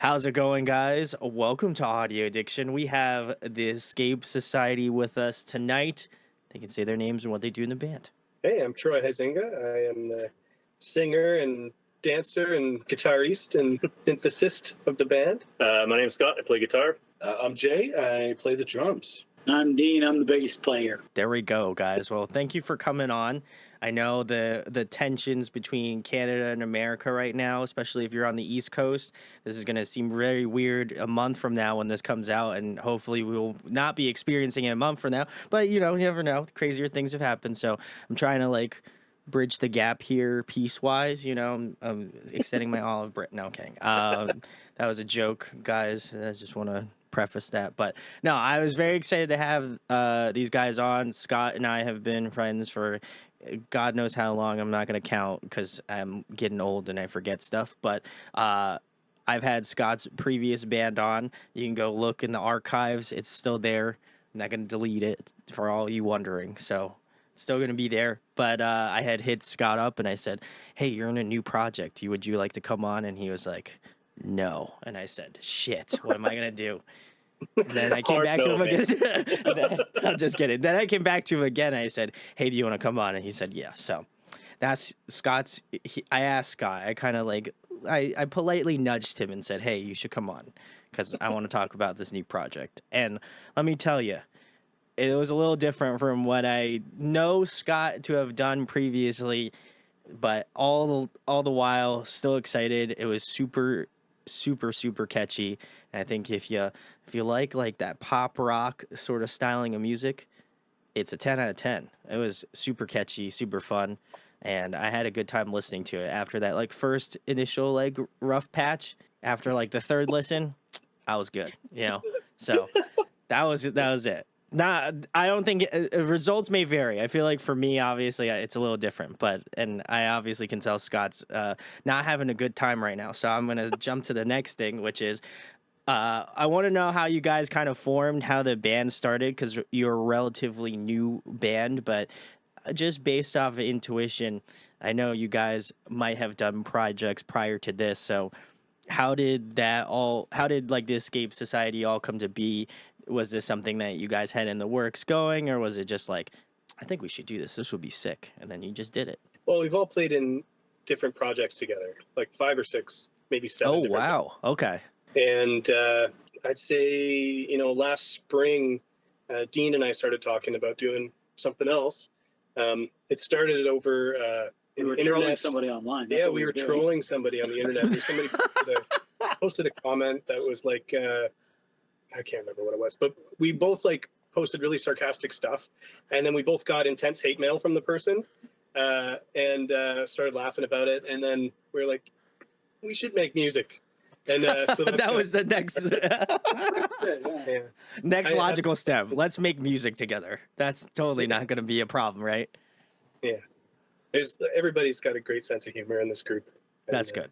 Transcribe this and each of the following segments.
How's it going, guys? Welcome to Audio Addiction. We have the Escape Society with us tonight. They can say their names and what they do in the band. Hey, I'm Troy Huizinga. I am the singer and dancer and guitarist and synthesist of the band. My name's Scott. I play guitar. I'm Jay. I play the drums. I'm Dean. I'm the bass player. There we go, guys. Well, thank you for coming on. I know the tensions between Canada and America right now, especially if you're on the East Coast. This is going to seem very weird a month from now when this comes out, and hopefully we will not be experiencing it a month from now. But, you never know. Crazier things have happened, so I'm trying to, bridge the gap here peace-wise. I'm extending my olive branch. No, I'm kidding. That was a joke, guys. I just want to preface that. But no, I was very excited to have these guys on. Scott and I have been friends for God knows how long. I'm not going to count because I'm getting old and I forget stuff. But I've had Scott's previous band on. You can go look in the archives. It's still there. I'm not going to delete it for all you wondering. So it's still going to be there. But I had hit Scott up and I said, hey, you're in a new project. Would you like to come on? And he was like, no. And I said, shit, what am I going to do? And then I came back to him again. I'm just kidding. Then I came back to him again. I said, hey, do you want to come on? And he said, yeah. So that's Scott's. I asked Scott. I kind of I politely nudged him and said, hey, you should come on because I want to talk about this new project. And let me tell you, it was a little different from what I know Scott to have done previously, but all the while still excited. It was super catchy. And I think if you like that pop rock sort of styling of music, it's a 10 out of 10. It was super catchy, super fun, and I had a good time listening to it. After that first initial rough patch, after the third listen, I was good, So that was it. I don't think results may vary. I feel like for me, obviously, it's a little different. And I obviously can tell Scott's not having a good time right now. So I'm gonna jump to the next thing, which is I want to know how you guys kind of formed, how the band started, because you're a relatively new band. But just based off of intuition, I know you guys might have done projects prior to this. So how did the Escape Society all come to be? Was this something that you guys had in the works going, or was it just I think we should do this. This would be sick. And then you just did it. Well, we've all played in different projects together, 5 or 6, maybe 7. Oh, wow. Okay. And I'd say, last spring, Dean and I started talking about doing something else. It started over We were trolling somebody online. Yeah, we were trolling somebody on the internet. There's somebody posted a comment that was I can't remember what it was, but we both posted really sarcastic stuff, and then we both got intense hate mail from the person, and started laughing about it, and then we were like, we should make music, and so that was the next yeah. next logical step. Let's make music together. That's totally not going to be a problem, right? Yeah, everybody's got a great sense of humor in this group. And, that's good.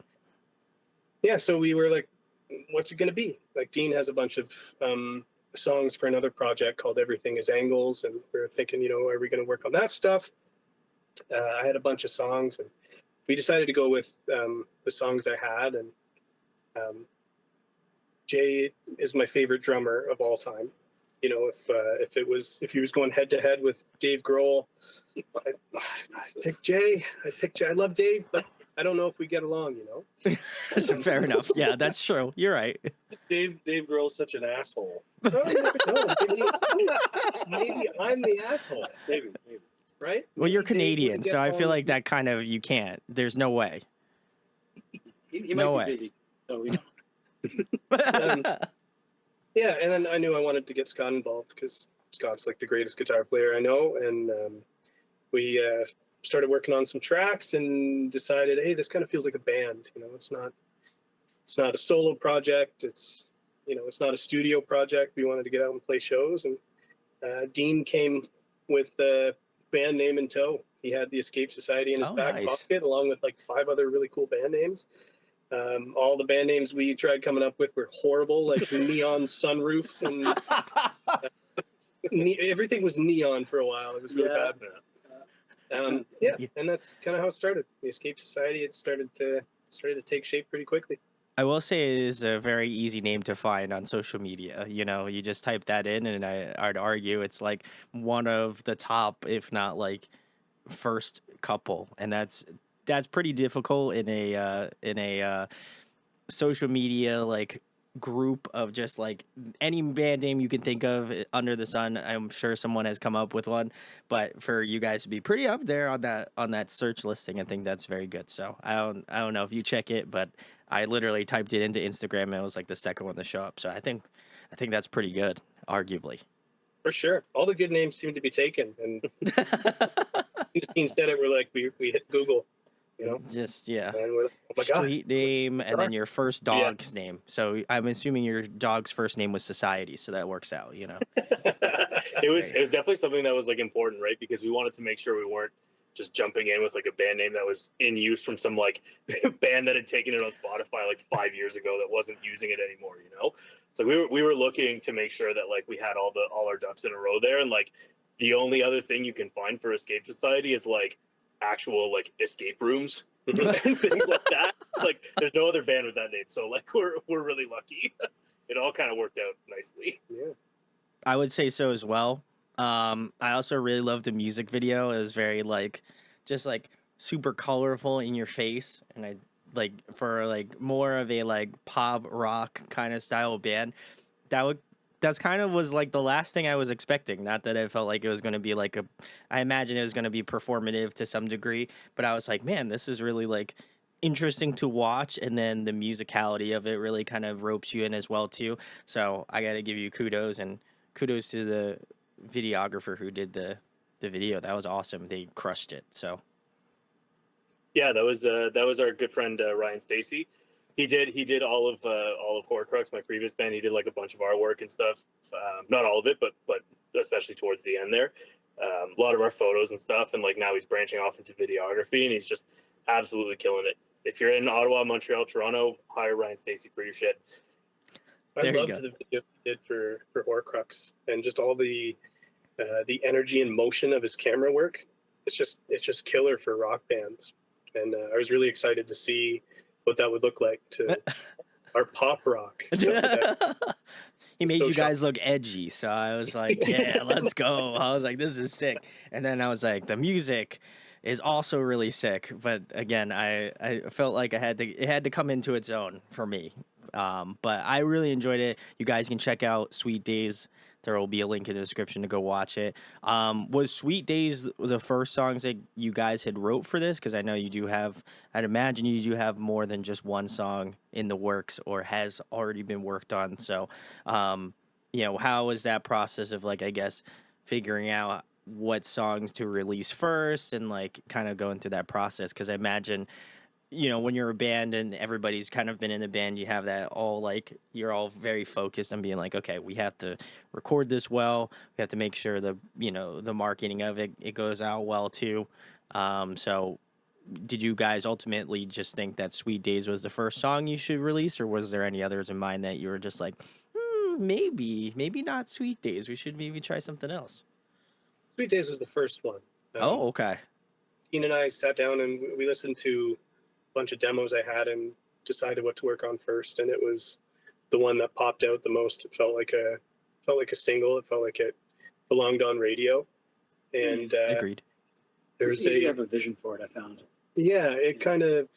Yeah, so we were like, what's it going to be? Dean has a bunch of songs for another project called Everything is Angles, and we were thinking, are we going to work on that stuff? I had a bunch of songs, and we decided to go with the songs I had, and Jay is my favorite drummer of all time. If he was going head to head with Dave Grohl, I'd pick Jay. I love Dave, but I don't know if we get along, Fair enough. Yeah, that's true. You're right. Dave Grohl's such an asshole. No, maybe I'm the asshole. Maybe. Right? Well, you're Maybe Dave Canadian, wouldn't so get I feel along. like that kind of you can't. There's no way. He No might way. be busy. So Yeah, and then I knew I wanted to get Scott involved because Scott's the greatest guitar player I know, and we started working on some tracks and decided, hey, this kind of feels like a band. It's not a solo project. It's not a studio project. We wanted to get out and play shows, and Dean came with the band name in tow. He had the Escape Society in his back nice. pocket, along with 5 other really cool band names. All the band names we tried coming up with were horrible, like Neon Sunroof, and everything was neon for a while. It was really bad. And that's kind of how it started. The Escape Society, it started to take shape pretty quickly. I will say it is a very easy name to find on social media. You know, you just type that in, and I'd argue it's like one of the top, if not like first couple, and that's pretty difficult in a social media like group of just like any band name you can think of under the sun. I'm sure someone has come up with one, but for you guys to be pretty up there on that search listing, I think that's very good. So I don't know if you check it, but I literally typed it into Instagram and it was like the second one to show up. So I think that's pretty good, arguably. For sure. All the good names seem to be taken. And instead of we're like, we hit Google, you know, Just yeah. and we're like, oh my God. Street name and then your first Yeah. dog's name. So I'm assuming your dog's first name was Society, so that works out, you know. It was definitely something that was like important, right? Because we wanted to make sure we weren't just jumping in with like a band name that was in use from some like band that had taken it on Spotify like 5 years ago that wasn't using it anymore, you know? So we were looking to make sure that like we had all our ducks in a row there. And like the only other thing you can find for Escape Society is like actual like escape rooms and things like that. Like there's no other band with that name. So like we're really lucky. It all kind of worked out nicely. Yeah. I would say so as well. I also really love the music video. It was very like just like super colorful in your face, and I like for like more of a like pop rock kind of style band. That would that's kind of was like the last thing I was expecting. Not that I felt like it was going to be like a I imagine it was going to be performative to some degree, but I was like, man, this is really like interesting to watch, and then the musicality of it really kind of ropes you in as well too. So I got to give you kudos, and kudos to the videographer who did the video. That was awesome. They crushed it. So Yeah, that was our good friend Ryan Stacy. He did all of Horcrux, my previous band. He did like a bunch of our work and stuff. Not all of it, but especially towards the end there. A lot of our photos and stuff, and like now he's branching off into videography, and he's just absolutely killing it. If you're in Ottawa, Montreal, Toronto, hire Ryan Stacy for your shit. I there you loved go. the video he did for Horcrux and just all the energy and motion of his camera work. It's just killer for rock bands, and I was really excited to see what that would look like to our pop rock. So He made so you guys shocked. look edgy, so I was like, yeah, let's go. I was like, this is sick. And then I was like, the music is also really sick. But again, I felt like it had to come into its own for me. But I really enjoyed it. You guys can check out Sweet Days. There will be a link in the description to go watch it. Was Sweet Days the first songs that you guys had wrote for this? Because I know you do have, I'd imagine you do have more than just one song in the works or has already been worked on. So, um, you know, how was that process of like, I guess, figuring out what songs to release first and like kind of going through that process? Because I imagine you know, when you're a band and everybody's kind of been in a band, you have that all like you're all very focused on being like, okay, we have to record this well. We have to make sure the you know the marketing of it goes out well too. So did you guys ultimately just think that Sweet Days was the first song you should release, or was there any others in mind that you were just like, maybe not Sweet Days. We should maybe try something else. Sweet Days was the first one. Oh, okay. Dean and I sat down and we listened to a bunch of demos I had and decided what to work on first, and it was the one that popped out the most. It felt like a single. It felt like it belonged on radio, and Agreed. there's It's easy to a have a vision for it, I found. yeah. It kind of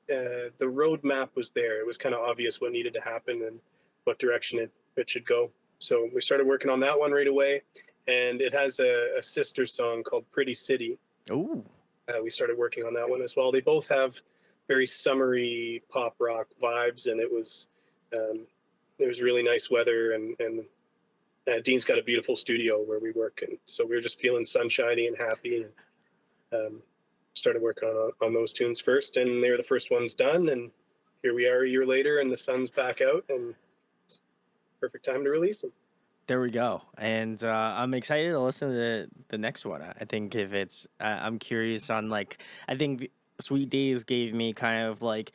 the roadmap was there. It was kind of obvious what needed to happen and what direction it should go. So we started working on that one right away, and it has a sister song called "Pretty City." Ooh. We started working on that one as well. They both have very summery pop rock vibes, and um, it was really nice weather, and Dean's got a beautiful studio where we work, and so we were just feeling sunshiny and happy, and started working on those tunes first, and they were the first ones done, and here we are a year later, and the sun's back out, and it's perfect time to release them. There we go. And I'm excited to listen to the next one. I think if it's, I'm curious on like, I think Sweet Days gave me kind of like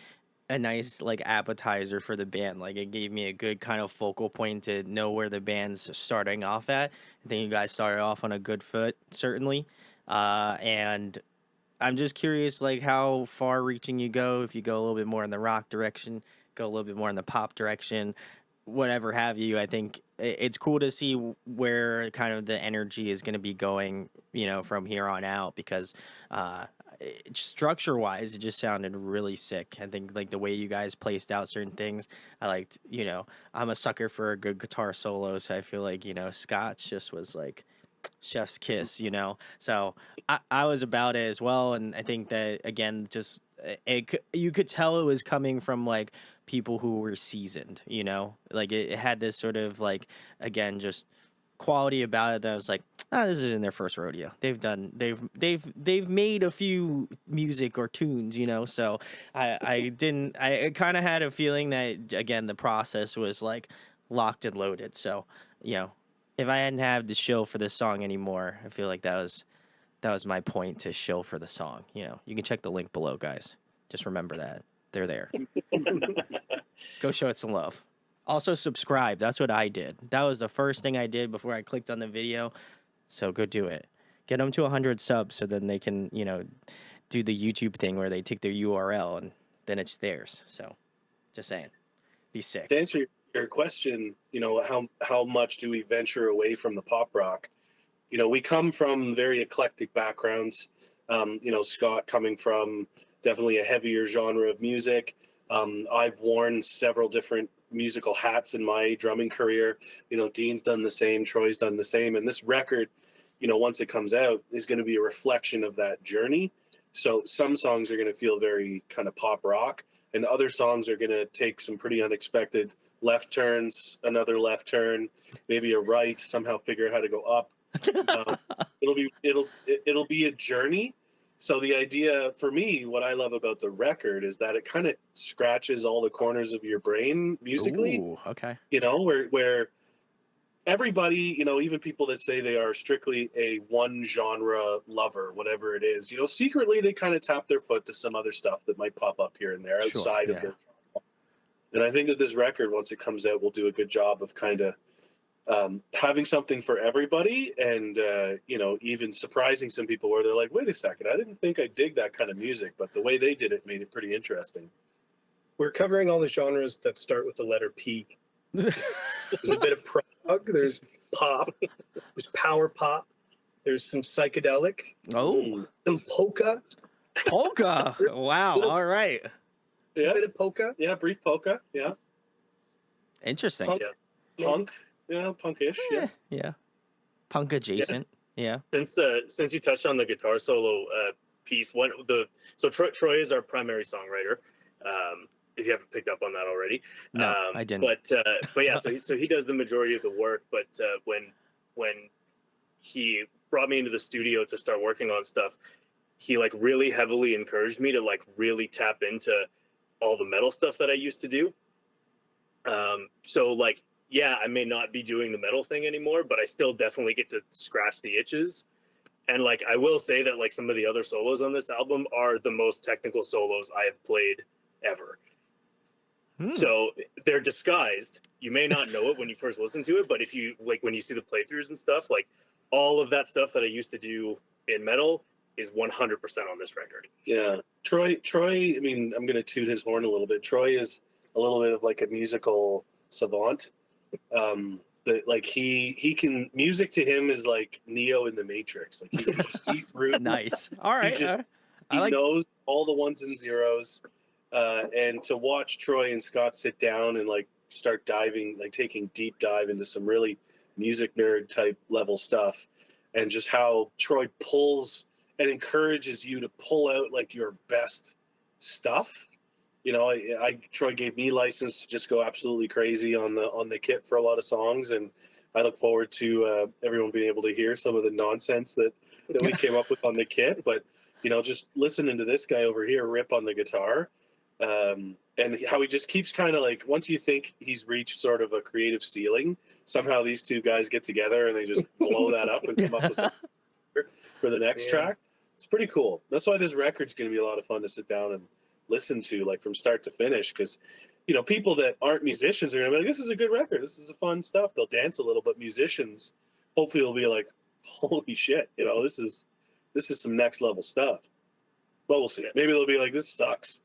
a nice like appetizer for the band. Like it gave me a good kind of focal point to know where the band's starting off at. I think you guys started off on a good foot, certainly. And I'm just curious, like how far reaching you go. If you go a little bit more in the rock direction, go a little bit more in the pop direction, whatever have you. I think it's cool to see where kind of the energy is going to be going, from here on out, because structure wise, it just sounded really sick. I think like the way you guys placed out certain things, I liked. I'm a sucker for a good guitar solo, so I feel like Scott's just was like chef's kiss. So I was about it as well, and I think that again, just you could tell it was coming from like people who were seasoned. Like it had this sort of like, again, just quality about it that was like, this is in their first rodeo. They've made a few music or tunes. So I kind of had a feeling that, again, the process was like locked and loaded. So you know if I hadn't had the show for this song anymore, I feel like that was my point, to show for the song. You can check the link below, guys. Just remember that they're there. Go show it some love. Also subscribe. That's what I did. That was the first thing I did before I clicked on the video. So go do it. Get them to 100 subs so then they can, do the YouTube thing where they take their URL and then it's theirs. So just saying. Be sick. To answer your question, how much do we venture away from the pop rock? We come from very eclectic backgrounds. Scott coming from definitely a heavier genre of music. I've worn several different musical hats in my drumming career. Dean's done the same, Troy's done the same. And this record, once it comes out, is going to be a reflection of that journey. So some songs are going to feel very kind of pop rock, and other songs are going to take some pretty unexpected left turns, another left turn, maybe a right, somehow figure out how to go up. It'll be a journey. So the idea for me, what I love about the record is that it kind of scratches all the corners of your brain musically. Ooh, okay. Where everybody, even people that say they are strictly a one genre lover, whatever it is, secretly they kind of tap their foot to some other stuff that might pop up here and there Sure, outside of yeah. their genre. And I think that this record, once it comes out, will do a good job of kind of having something for everybody, and even surprising some people where they're like, wait a second, I didn't think I dig that kind of music, but the way they did it made it pretty interesting. We're covering all the genres that start with the letter P. There's a bit of prog, there's pop, there's power pop, there's some psychedelic, Oh, some polka, polka. Wow. All right. a Yeah, bit of polka, yeah, brief polka, yeah, Interesting. punk, yeah, punk, yeah, punkish, yeah. Yeah. Punk adjacent. Yeah. Since you touched on the guitar solo piece, so Troy is our primary songwriter. If you haven't picked up on that already, No, I didn't. But yeah, so he does the majority of the work. But when he brought me into the studio to start working on stuff, he like really heavily encouraged me to like really tap into all the metal stuff that I used to do. So like, yeah, I may not be doing the metal thing anymore, but I still definitely get to scratch the itches. And like, I will say that like some of the other solos on this album are the most technical solos I have played ever. So they're disguised. You may not know it when you first listen to it, but if you like, when you see the playthroughs and stuff, like all of that stuff that I used to do in metal is 100% on this record. Yeah, Troy. I mean, I'm going to toot his horn a little bit. Troy is a little bit of like a musical savant. That like he can, music to him is like Neo in the Matrix. Like he can just see through. Nice. All right. He knows all the ones and zeros. And to watch Troy and Scott sit down and like start diving, like taking deep dive into some really music nerd type level stuff, and just how Troy pulls and encourages you to pull out like your best stuff. Troy gave me license to just go absolutely crazy on the kit for a lot of songs, and I look forward to everyone being able to hear some of the nonsense that we came up with on the kit. But just listening to this guy over here rip on the guitar, and how he just keeps kind of like, once you think he's reached sort of a creative ceiling, somehow these two guys get together and they just blow that up and come up with something for the next track. It's pretty cool. That's why this record's going to be a lot of fun to sit down and listen to, like from start to finish, because people that aren't musicians are going to be like, this is a good record, this is a fun stuff, they'll dance a little, but musicians hopefully will be like, holy shit, this is some next level stuff. But we'll see. Maybe they'll be like, this sucks.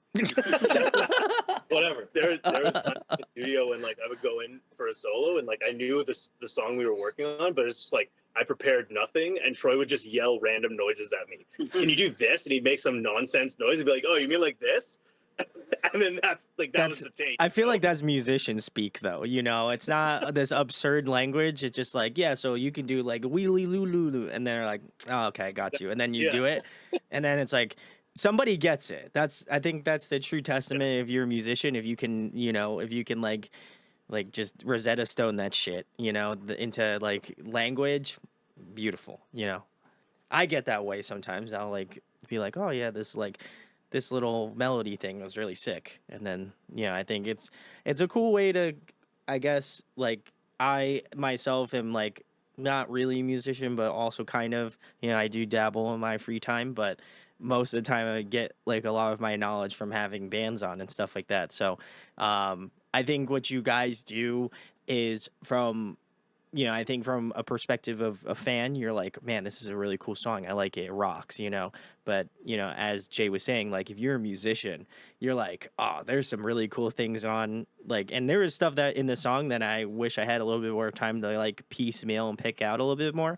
Whatever. There was times in the studio when like I would go in for a solo and like I knew the song we were working on, but it's just like I prepared nothing, and Troy would just yell random noises at me. Can you do this? And he'd make some nonsense noise and be like, "Oh, you mean like this?" And then that was the take. I feel like that's musician speak, though. You know, it's not this absurd language. It's just like, yeah, so you can do like wheelie loo loo loo, and they're like, oh, okay, got you, and then you do it, and then it's like somebody gets it. I think that's the true testament if you're a musician. If you can, you know, if you can like just Rosetta Stone that shit, you know, into like language, beautiful. You know, I get that way sometimes. I'll like be like, oh yeah, this little melody thing was really sick, and then I think it's a cool way to, I guess, like I myself am like not really a musician, but also kind of, I do dabble in my free time, but most of the time I get like a lot of my knowledge from having bands on and stuff like that. So I think what you guys do is from, I think from a perspective of a fan, you're like, man, this is a really cool song. I like it. It rocks, But, as Jay was saying, like, if you're a musician, you're like, oh, there's some really cool things on, like, and there is stuff that in the song that I wish I had a little bit more time to, like, piecemeal and pick out a little bit more,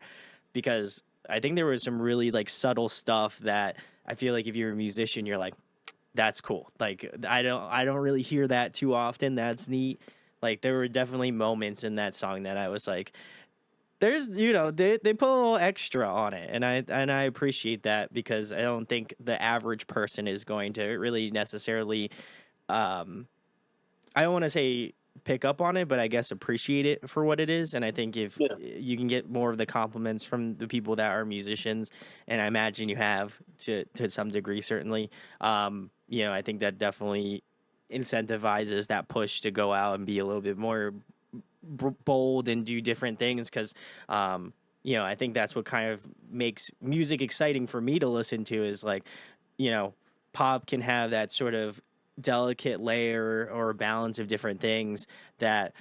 because I think there was some really, like, subtle stuff that I feel like if you're a musician, you're like, that's cool. Like, I don't really hear that too often. That's neat. Like, there were definitely moments in that song that I was like, there's, they put a little extra on it, and I appreciate that, because I don't think the average person is going to really necessarily, I don't want to say pick up on it, but I guess appreciate it for what it is. And I think if you can get more of the compliments from the people that are musicians, and I imagine you have to some degree, certainly, I think that definitely incentivizes that push to go out and be a little bit more bold and do different things, because I think that's what kind of makes music exciting for me to listen to, is like, pop can have that sort of delicate layer or balance of different things that,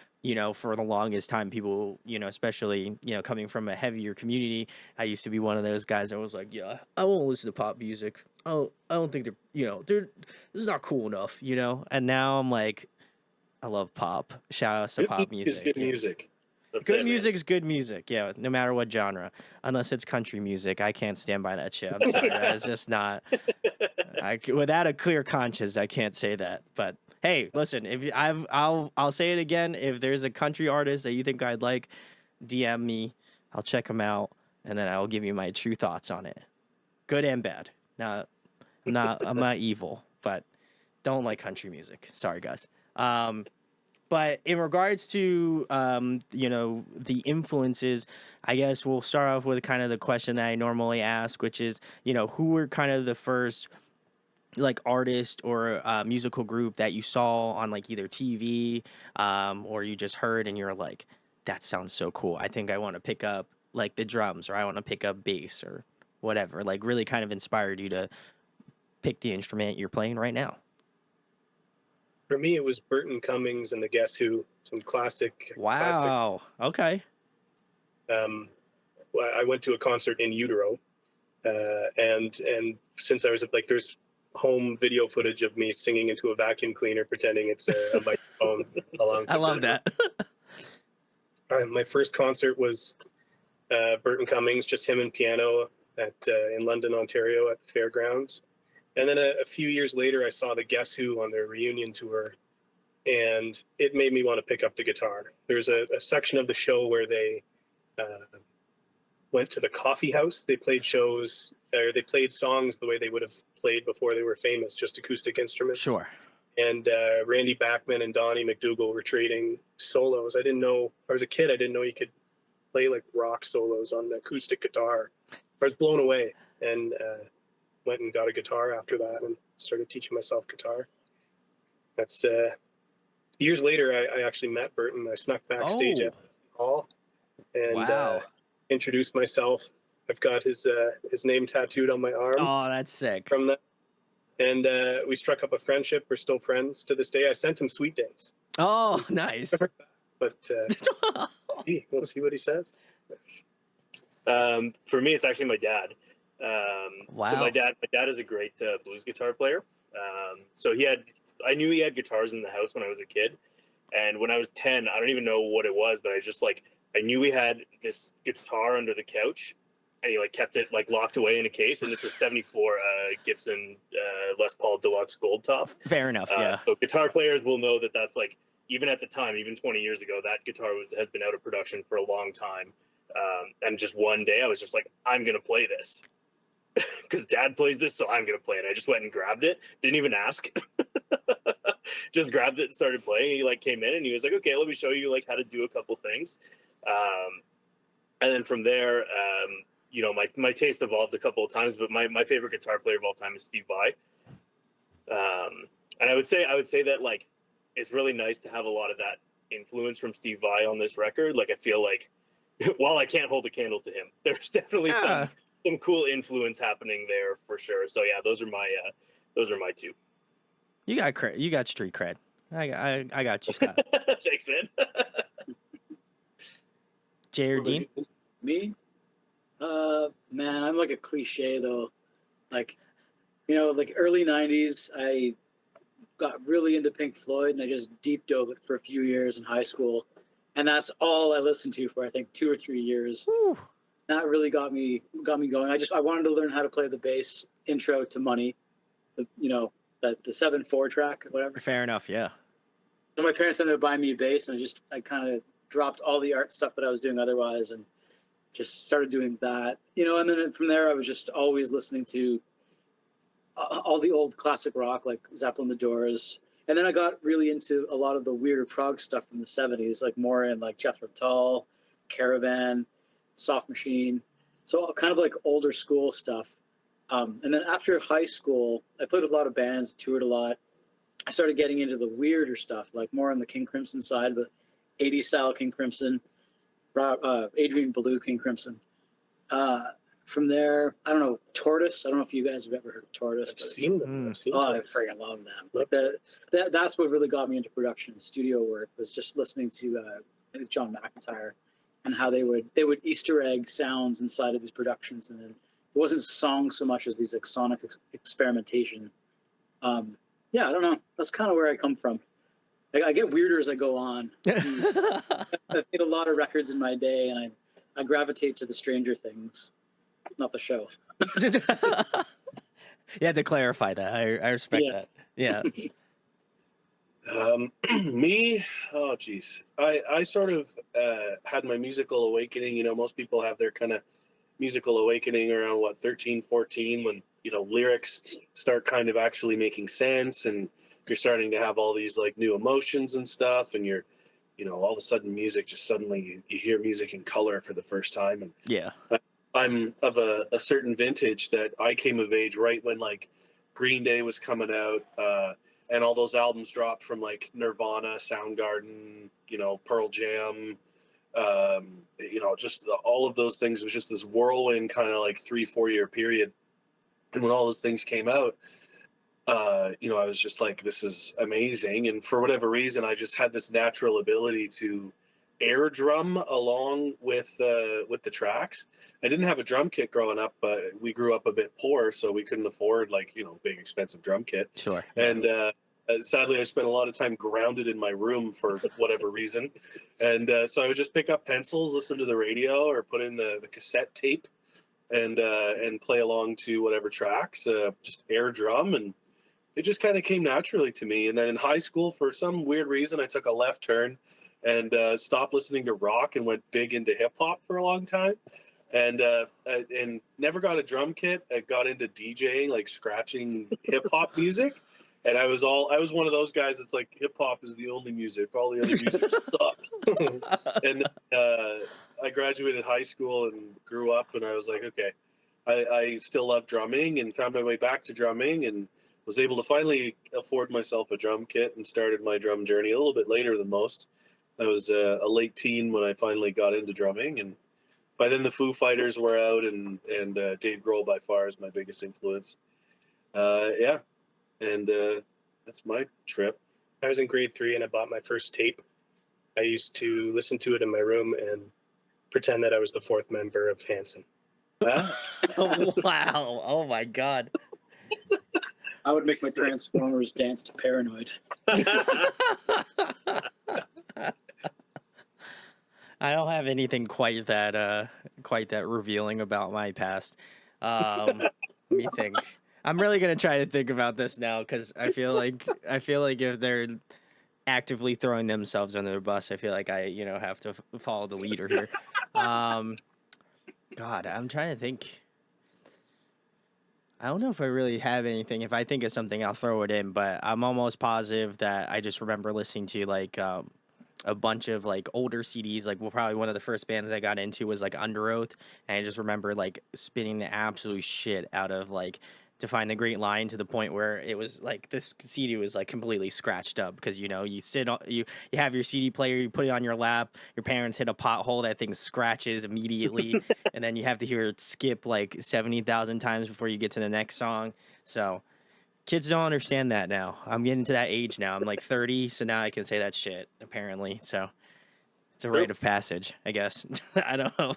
for the longest time, people, especially, coming from a heavier community, I used to be one of those guys that was like, yeah, I won't listen to pop music. Oh, I don't think this is not cool enough, and now I'm like, I love pop. Shout outs to pop music. Good music. Good music's good music, yeah, no matter what genre. Unless it's country music, I can't stand by that shit. I'm sorry, that is just not. Without a clear conscience, I can't say that. But hey, listen, if I'll say it again. If there's a country artist that you think I'd like, DM me. I'll check them out, and then I'll give you my true thoughts on it, good and bad. Now, I'm not evil, but don't like country music. Sorry, guys. But in regards to, the influences, I guess we'll start off with kind of the question that I normally ask, which is, who were kind of the first, like, artist or musical group that you saw on, like, either TV, or you just heard and you're like, that sounds so cool. I think I want to pick up, like, the drums, or I want to pick up bass, or whatever. Like, really kind of inspired you to pick the instrument you're playing right now. For me, it was Burton Cummings and the Guess Who, some classic. Wow. Okay. I went to a concert in utero, and since I was like, there's home video footage of me singing into a vacuum cleaner, pretending it's a microphone. I love that. My first concert was Burton Cummings, just him and piano in London, Ontario, at the fairgrounds. And then a few years later, I saw the Guess Who on their reunion tour, and it made me want to pick up the guitar. There's a section of the show where they went to the coffee house. They played songs the way they would have played before they were famous, just acoustic instruments. Sure. And Randy Bachman and Donnie McDougall were trading solos. I didn't know, I was a kid, I didn't know you could play like rock solos on the acoustic guitar. I was blown away, and went and got a guitar after that and started teaching myself guitar. That's years later, I actually met Burton. I snuck backstage at the hall and introduced myself. I've got his name tattooed on my arm. Oh, that's sick. From that. And we struck up a friendship. We're still friends to this day. I sent him sweet days. Oh, nice. But we'll see what he says. For me, it's actually my dad. Wow. So my dad is a great blues guitar player. So I knew he had guitars in the house when I was a kid. And when I was 10, I don't even know what it was, but I knew he had this guitar under the couch, and he like kept it like locked away in a case, and it's a 74 Gibson Les Paul Deluxe Gold Top. Fair enough. Yeah. So guitar players will know that that's like, even at the time, even 20 years ago, that guitar has been out of production for a long time. And just one day I was just like, I'm going to play this because dad plays this. So I'm going to play it. I just went and grabbed it. Didn't even ask. Just grabbed it and started playing. He like came in and he was like, okay, let me show you like how to do a couple things. And then from there, you know, my taste evolved a couple of times, but my favorite guitar player of all time is Steve Vai. And I would say that like, it's really nice to have a lot of that influence from Steve Vai on this record. Like, I feel like while I can't hold a candle to him, there's definitely some cool influence happening there for sure. So yeah, those are my two. You got street cred. I got you, Scott. Thanks, man. Jay or Dean? Me? Man, I'm like a cliche though. Like, you know, like early 90s, I got really into Pink Floyd and I just deep dove it for a few years in high school. And that's all I listened to for, I think, 2 or 3 years. Woo. That really got me going. I wanted to learn how to play the bass intro to Money, the 7/4 track, whatever. Fair enough. Yeah. So my parents ended up buying me a bass, and I kind of dropped all the art stuff that I was doing otherwise and just started doing that. You know, and then from there I was just always listening to all the old classic rock like Zeppelin, The Doors. And then I got really into a lot of the weirder prog stuff from the 70s, like more in like Jethro Tull, Caravan, Soft Machine. So kind of like older school stuff. And then after high school, I played with a lot of bands, toured a lot. I started getting into the weirder stuff, like more on the King Crimson side, but 80s style King Crimson, Adrian Belew King Crimson. From there, I don't know, Tortoise. I don't know if you guys have ever heard of Tortoise. I've seen them. I freaking love them. Like that's what really got me into production and studio work, was just listening to John McIntyre and how they would Easter egg sounds inside of these productions, and then it wasn't songs so much as these like sonic experimentation. Yeah, I don't know. That's kind of where I come from. I get weirder as I go on. I've made a lot of records in my day, and I gravitate to the stranger things, not the show. You had to clarify that. I respect that. Yeah. Me, oh geez, I sort of had my musical awakening. You know, most people have their kind of musical awakening around 13, 14, when, you know, lyrics start kind of actually making sense, and you're starting to have all these like new emotions and stuff, and you're, you know, all of a sudden music just suddenly you hear music in color for the first time. And yeah, I'm of a certain vintage that I came of age right when like Green Day was coming out, and all those albums dropped from like Nirvana, Soundgarden, you know, Pearl Jam, you know, just all of those things was just this whirlwind kind of like 3-4 year period. And when all those things came out, you know, I was just like, this is amazing. And for whatever reason, I just had this natural ability to air drum along with the tracks. I didn't have a drum kit growing up, but we grew up a bit poor, so we couldn't afford like, you know, big expensive drum kit. Sure. And sadly, I spent a lot of time grounded in my room for whatever reason. And so I would just pick up pencils, listen to the radio, or put in the cassette tape and play along to whatever tracks, just air drum. And it just kind of came naturally to me. And then in high school, for some weird reason, I took a left turn and stopped listening to rock and went big into hip hop for a long time. And never got a drum kit. I got into DJing, like scratching hip hop music. And I was one of those guys that's like, hip hop is the only music. All the other music sucks. And I graduated high school and grew up, and I was like, okay, I still love drumming, and found my way back to drumming, and was able to finally afford myself a drum kit and started my drum journey a little bit later than most. I was a late teen when I finally got into drumming, and by then the Foo Fighters were out, and Dave Grohl by far is my biggest influence. Yeah, and that's my trip. I was in grade 3 and I bought my first tape. I used to listen to it in my room and pretend that I was the 4th member of Hanson. Wow. Oh my God. I would make my Transformers dance to Paranoid. I don't have anything quite that revealing about my past. Let me think. I'm really gonna try to think about this now because I feel like if they're actively throwing themselves under the bus, I feel like I have to follow the leader here. God, I'm trying to think. I don't know if I really have anything. If I think of something, I'll throw it in. But I'm almost positive that I just remember listening to like a bunch of like older CDs. Like, well, probably one of the first bands I got into was like Under Oath, and I just remember like spinning the absolute shit out of like To Find the Great Line to the point where it was like this CD was like completely scratched up because you sit on you have your CD player, you put it on your lap, your parents hit a pothole, that thing scratches immediately, and then you have to hear it skip like 70,000 times before you get to the next song. So kids don't understand that now. I'm getting to that age now. I'm like 30, so now I can say that shit, apparently. So it's a rite of passage, I guess. I don't know.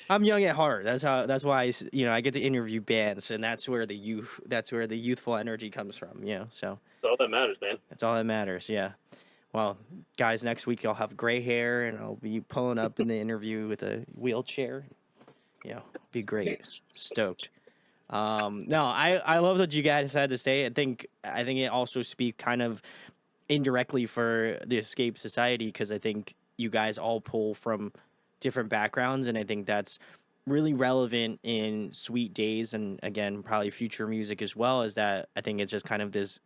I'm young at heart. That's why I get to interview bands, and that's where the youthful energy comes from, So That's all that matters, man. that's all that matters, yeah. Well, guys, next week I'll have gray hair and I'll be pulling up in the interview with a wheelchair. Be great. Stoked. No, I love what you guys had to say. I think it also speaks kind of indirectly for the Escape Society because I think you guys all pull from different backgrounds, and I think that's really relevant in Sweet Days and again probably future music as well. Is that I think it's just kind of this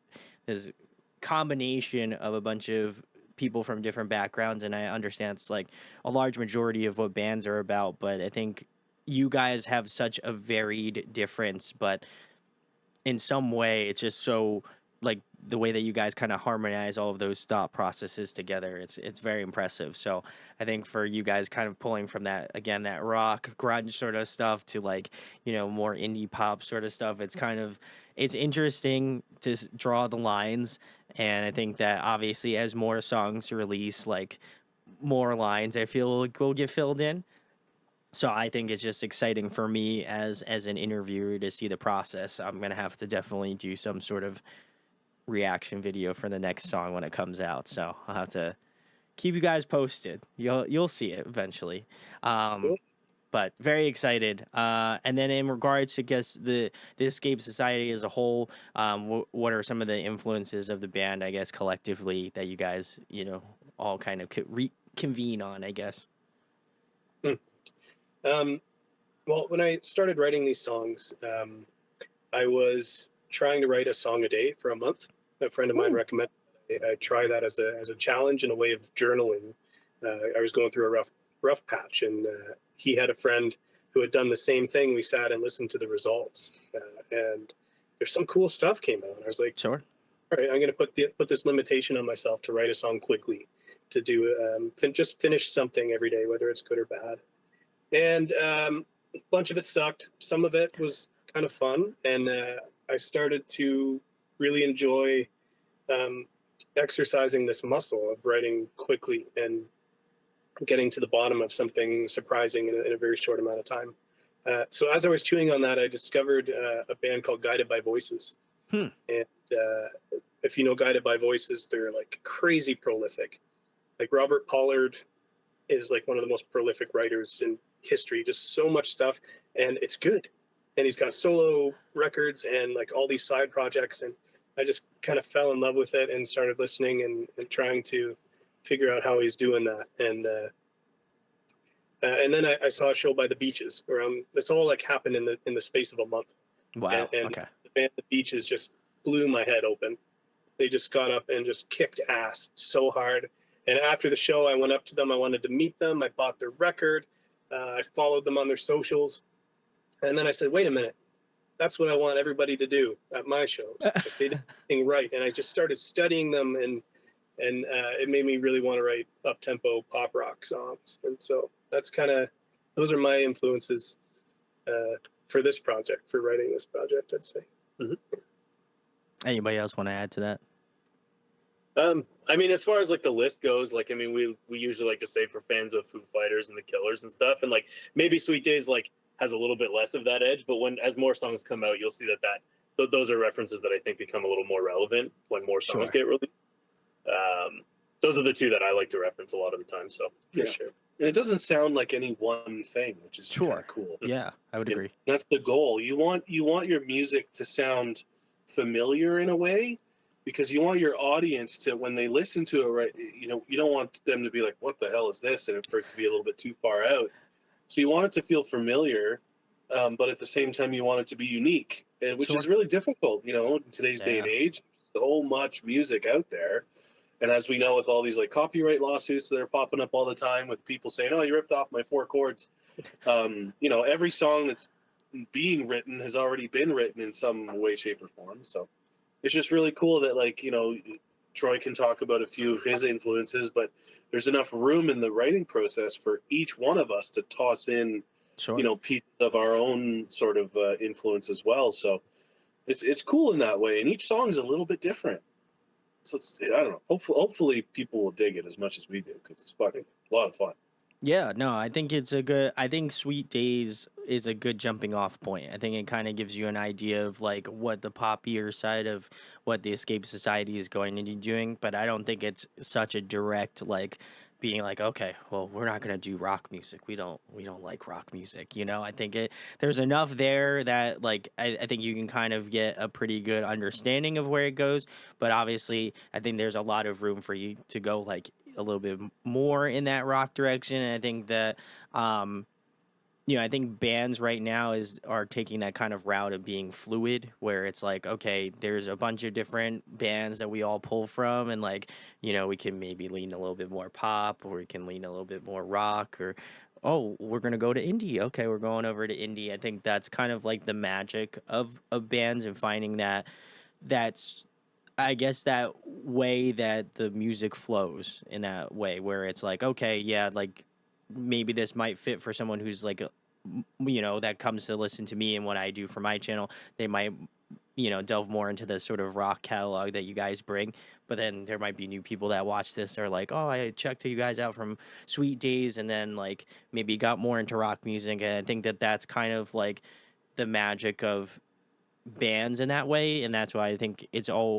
combination of a bunch of people from different backgrounds, and I understand it's like a large majority of what bands are about, but I think you guys have such a varied difference, but in some way it's just so like the way that you guys kind of harmonize all of those thought processes together, it's very impressive. So I think for you guys kind of pulling from that again, that rock grunge sort of stuff to like more indie pop sort of stuff, it's interesting to draw the lines. And I think that obviously as more songs release, like more lines I feel like will get filled in. So I think it's just exciting for me as an interviewer to see the process. I'm gonna have to definitely do some sort of reaction video for the next song when it comes out. So I'll have to keep you guys posted. You'll see it eventually. Cool. But very excited. And then in regards to the Escape Society as a whole, what are some of the influences of the band, I guess, collectively that you guys all kind of reconvene on, I guess. Well, when I started writing these songs, I was trying to write a song a day for a month. A friend of mine recommended I try that as a challenge and a way of journaling. I was going through a rough patch, and he had a friend who had done the same thing. We sat and listened to the results, and there's some cool stuff came out. I was like, Sure. all right, I'm going to put this limitation on myself to write a song quickly, to do just finish something every day, whether it's good or bad. And a bunch of it sucked. Some of it was kind of fun, and I started to really enjoy exercising this muscle of writing quickly and getting to the bottom of something surprising in a very short amount of time. So as I was chewing on that, I discovered a band called Guided by Voices. And if you know Guided by Voices, they're like crazy prolific. Like Robert Pollard is like one of the most prolific writers in history, just so much stuff, and it's good. And he's got solo records and like all these side projects, and I just kind of fell in love with it and started listening and trying to figure out how he's doing that. And then I saw a show by the Beaches around. This all like happened in the space of a month. Wow. And Okay. the band The Beaches just blew my head open. They just got up and just kicked ass so hard. And after the show, I went up to them. I wanted to meet them. I bought their record. I followed them on their socials. And then I said, wait a minute. That's what I want everybody to do at my shows. If they did anything right. And I just started studying them, and it made me really want to write up-tempo pop rock songs. And so those are my influences for this project, for writing this project, I'd say. Mm-hmm. Anybody else want to add to that? I mean, as far as like the list goes, like, I mean, we usually like to say for fans of Foo Fighters and the Killers and stuff, and like maybe Sweet Days, like has a little bit less of that edge. But as more songs come out, you'll see those are references that I think become a little more relevant when more songs Sure. get released. Those are the two that I like to reference a lot of the time. So for sure. And it doesn't sound like any one thing, which is kind Sure. of cool. Yeah, I would agree. That's the goal. You want your music to sound familiar in a way, because you want your audience to, when they listen to it, right, you don't want them to be like, what the hell is this? And for it to be a little bit too far out. So you want it to feel familiar, but at the same time, you want it to be unique, and which is really difficult, in today's day and age. So much music out there. And as we know, with all these like copyright lawsuits that are popping up all the time, with people saying, "Oh, you ripped off my 4 chords," every song that's being written has already been written in some way, shape, or form. So it's just really cool that, like, Troy can talk about a few of his influences, but there's enough room in the writing process for each one of us to toss in, pieces of our own sort of influence as well. So it's cool in that way, and each song is a little bit different. So I don't know. Hopefully people will dig it as much as we do, because it's fucking a lot of fun. Yeah, no, I think I think Sweet Days is a good jumping off point. I think it kind of gives you an idea of like what the poppier side of what the Escape Society is going to be doing, but I don't think it's such a direct like being like, okay, well, we're not gonna do rock music. We don't like rock music, I think there's enough there that like I think you can kind of get a pretty good understanding of where it goes, but obviously I think there's a lot of room for you to go like a little bit more in that rock direction. And I think that I think bands right now are taking that kind of route of being fluid, where it's like, okay, there's a bunch of different bands that we all pull from, and like, we can maybe lean a little bit more pop, or we can lean a little bit more rock, or oh, we're gonna go to indie. Okay, we're going over to indie. I think that's kind of like the magic of bands, and finding that's I guess that way that the music flows in that way, where it's like, okay, yeah, like maybe this might fit for someone who's like, that comes to listen to me and what I do for my channel. They might, delve more into the sort of rock catalog that you guys bring. But then there might be new people that watch this are like, oh, I checked you guys out from Sweet Days, and then like maybe got more into rock music. And I think that that's kind of like the magic of bands in that way, and that's why I think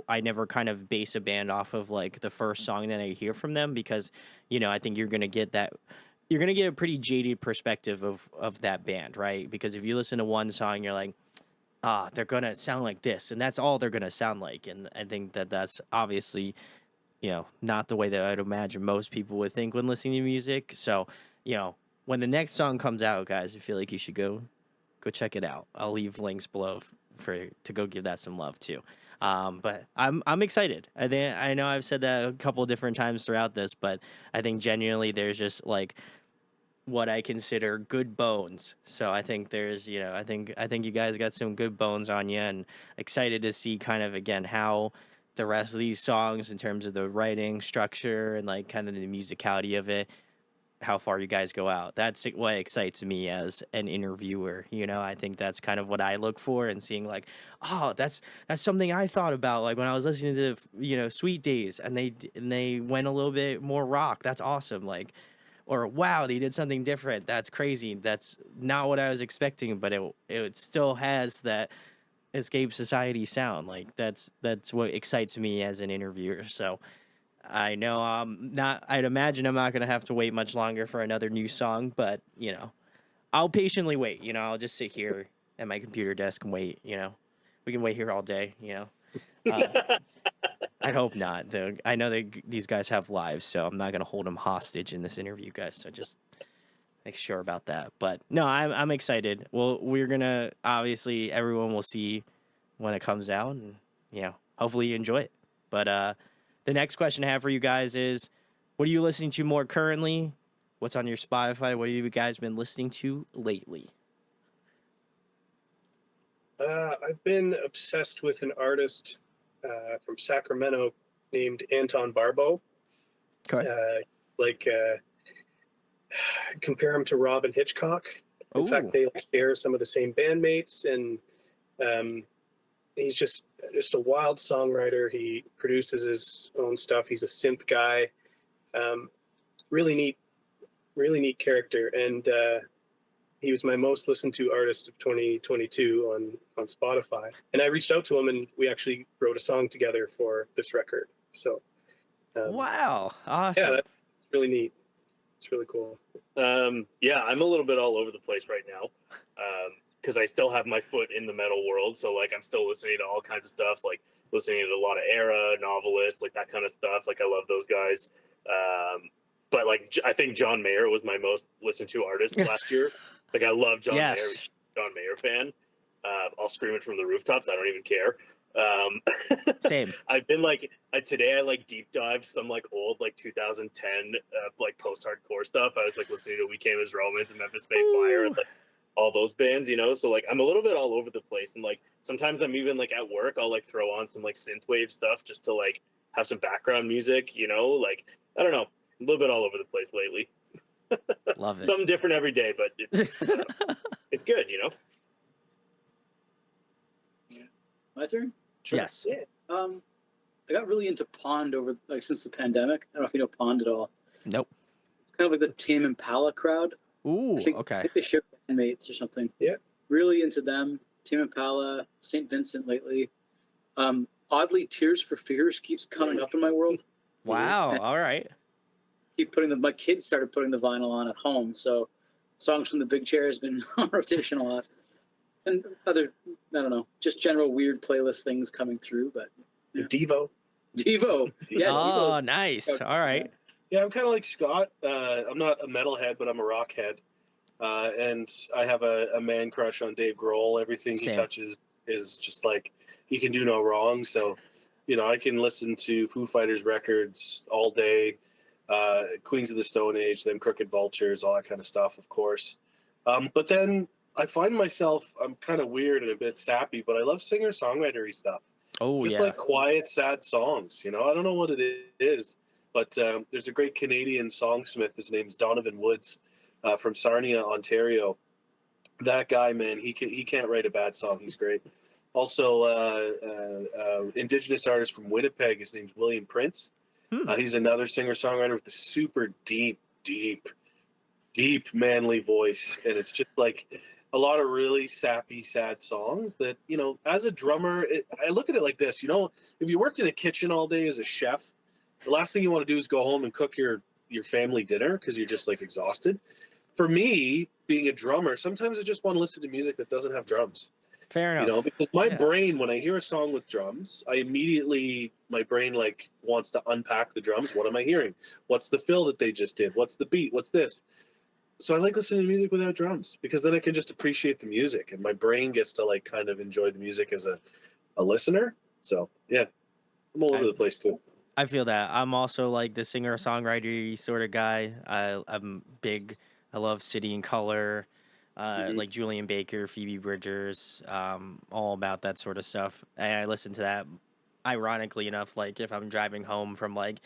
I never kind of base a band off of like the first song that I hear from them, because I think you're gonna get a pretty jaded perspective of that band, right? Because if you listen to one song, you're like, they're gonna sound like this, and that's all they're gonna sound like. And I think that that's obviously not the way that I'd imagine most people would think when listening to music. So when the next song comes out, guys, I feel like you should go check it out. I'll leave links below to go give that some love too. But I'm excited. I know I've said that a couple of different times throughout this, but I think genuinely there's just like what I consider good bones. So I think there's I think you guys got some good bones on you, and excited to see kind of again how the rest of these songs, in terms of the writing structure and like kind of the musicality of it, how far you guys go out. That's what excites me as an interviewer. I think that's kind of what I look for, and seeing like, oh, that's something I thought about like when I was listening to Sweet Days, and they went a little bit more rock. That's awesome. Like, or wow, they did something different. That's crazy. That's not what I was expecting, but it still has that Escape Society sound. Like that's what excites me as an interviewer. So I know I'd imagine I'm not going to have to wait much longer for another new song, but, I'll patiently wait. I'll just sit here at my computer desk and wait. We can wait here all day, I hope not, though. I know these guys have lives, so I'm not going to hold them hostage in this interview, guys. So just make sure about that. But no, I'm excited. Well, we're going to, obviously, everyone will see when it comes out, and, hopefully you enjoy it. But, the next question I have for you guys is, what are you listening to more currently? What's on your Spotify? What have you guys been listening to lately? I've been obsessed with an artist from Sacramento named Anton Barbeau. Okay. Compare him to Robin Hitchcock. In fact, they share some of the same bandmates, and he's just a wild songwriter. He produces his own stuff. He's a synth guy. Really neat character. And He was my most listened to artist of 2022 on Spotify. And I reached out to him, and we actually wrote a song together for this record. So Wow, yeah, awesome. that's really neat. It's really cool. Yeah, I'm a little bit all over the place right now because I still have my foot in the metal world. So like I'm still listening to all kinds of stuff, like listening to a lot of Era, Novelist, like that kind of stuff. Like I love those guys. But like I think John Mayer was my most listened to artist last year. Like I love John Mayer. Yes, John Mayer fan. I'll scream it from the rooftops. I don't even care. same. I've been like today I like deep dived some like old like 2010 like post-hardcore stuff. I was like listening to We Came as Romans and Memphis May Fire and Ooh. like all those bands, you know. So like I'm a little bit all over the place, and like sometimes I'm even like at work I'll like throw on some like synthwave stuff just to like have some background music, you know. Like I don't know, a little bit all over the place lately. Love it. Something different every day, but it's good, you know. My turn. Sure. Yes. Yeah. I got really into Pond over like since the pandemic. I don't know if you know Pond at all. Nope. It's kind of like the Tame Impala crowd. Ooh, I okay. think they share bandmates or something. Yeah. Really into them. Tame Impala, St. Vincent lately. Oddly, Tears for Fears keeps coming up in my world. Wow, all right. Keep putting my kids started putting the vinyl on at home, so songs from the Big Chair has been on rotation a lot. And other, I don't know, just general weird playlist things coming through, but Devo. Devo. Yeah, Oh, Devo's nice. All right. Yeah, I'm kind of like Scott. I'm not a metalhead, but I'm a rock head. And I have a man crush on Dave Grohl. Everything he Same. touches is just like he can do no wrong. So, you know, I can listen to Foo Fighters records all day, Queens of the Stone Age, them Crooked Vultures, all that kind of stuff, of course. But then I find myself, I'm kind of weird and a bit sappy, but I love singer-songwritery stuff. Oh, Just yeah. like quiet, sad songs. You know, I don't know what it is, but there's a great Canadian songsmith. His name's Donovan Woods from Sarnia, Ontario. That guy, man, he can't write a bad song. He's great. Also, Indigenous artist from Winnipeg. His name's William Prince. Hmm. He's another singer-songwriter with a super deep manly voice, and it's just like a lot of really sappy, sad songs that, you know, as a drummer, I look at it like this, you know, if you worked in a kitchen all day as a chef, the last thing you want to do is go home and cook your family dinner because you're just like exhausted. For me, being a drummer, sometimes I just want to listen to music that doesn't have drums. Fair You enough. know, because my Yeah. brain, when I hear a song with drums, my brain like wants to unpack the drums. What am I hearing? What's the fill that they just did? What's the beat? What's this? So I like listening to music without drums because then I can just appreciate the music and my brain gets to like kind of enjoy the music as a listener. So yeah, I'm all over the place too. I feel that. I'm also like the singer songwriter sort of guy. I'm big. I love City and Color, like Julian Baker, Phoebe Bridgers, all about that sort of stuff. And I listen to that. Ironically enough, like if I'm driving home from like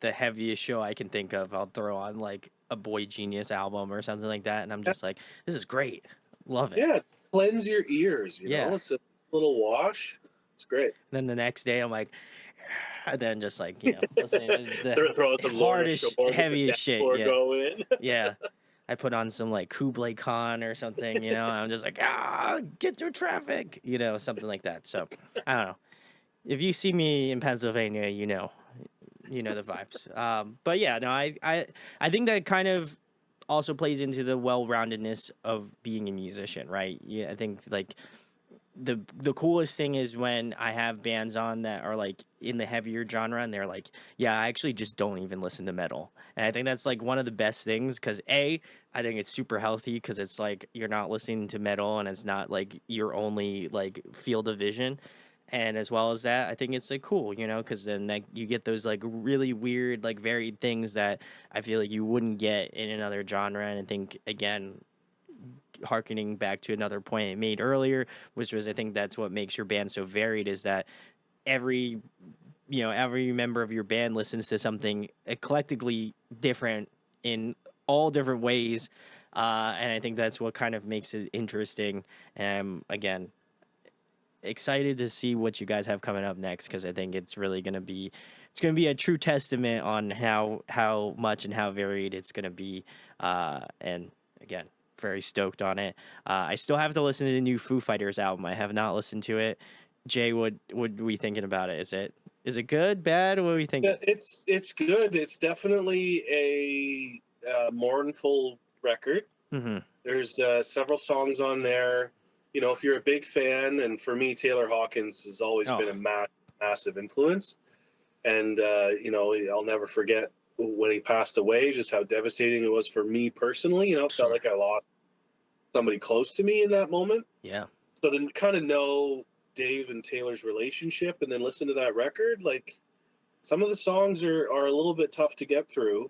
the heaviest show I can think of, I'll throw on like a Boy Genius album or something like that, and I'm just like, this is great. Love it. Yeah, cleanse your ears. You Yeah. know, it's a little wash. It's great. Then the next day, I'm like, and then just like, you know, listening to the Throw some Lorna hardest, Shore with the heaviest shit. dashboard Yeah. going. Yeah. I put on some like Kublai Khan or something, you know, and I'm just like, get through traffic, you know, something like that. So I don't know. If you see me in Pennsylvania, you know the vibes. But yeah, no, I think that kind of also plays into the well-roundedness of being a musician, right? Yeah, I think like the coolest thing is when I have bands on that are like in the heavier genre and they're like, yeah, I actually just don't even listen to metal. And I think that's like one of the best things because I think it's super healthy because it's like you're not listening to metal and it's not like your only like field of vision. And as well as that, I think it's like cool, you know, because then like you get those like really weird, like varied things that I feel like you wouldn't get in another genre. And I think again, harkening back to another point I made earlier, which was I think that's what makes your band so varied is that every member of your band listens to something eclectically different in all different ways. And I think that's what kind of makes it interesting. And again, excited to see what you guys have coming up next because I think it's really gonna be a true testament on how much and how varied it's gonna be. And again, very stoked on it. I still have to listen to the new Foo Fighters album. I have not listened to it. Jay, what are we thinking about it? Is it good, bad? What are we thinking? Yeah, it's good. It's definitely a mournful record. Mm-hmm. There's several songs on there. You know, if you're a big fan, and for me, Taylor Hawkins has always been a massive influence. And you know, I'll never forget when he passed away, just how devastating it was for me personally. You know, it felt like I lost somebody close to me in that moment. Yeah. So to kind of know Dave and Taylor's relationship and then listen to that record, like some of the songs are a little bit tough to get through.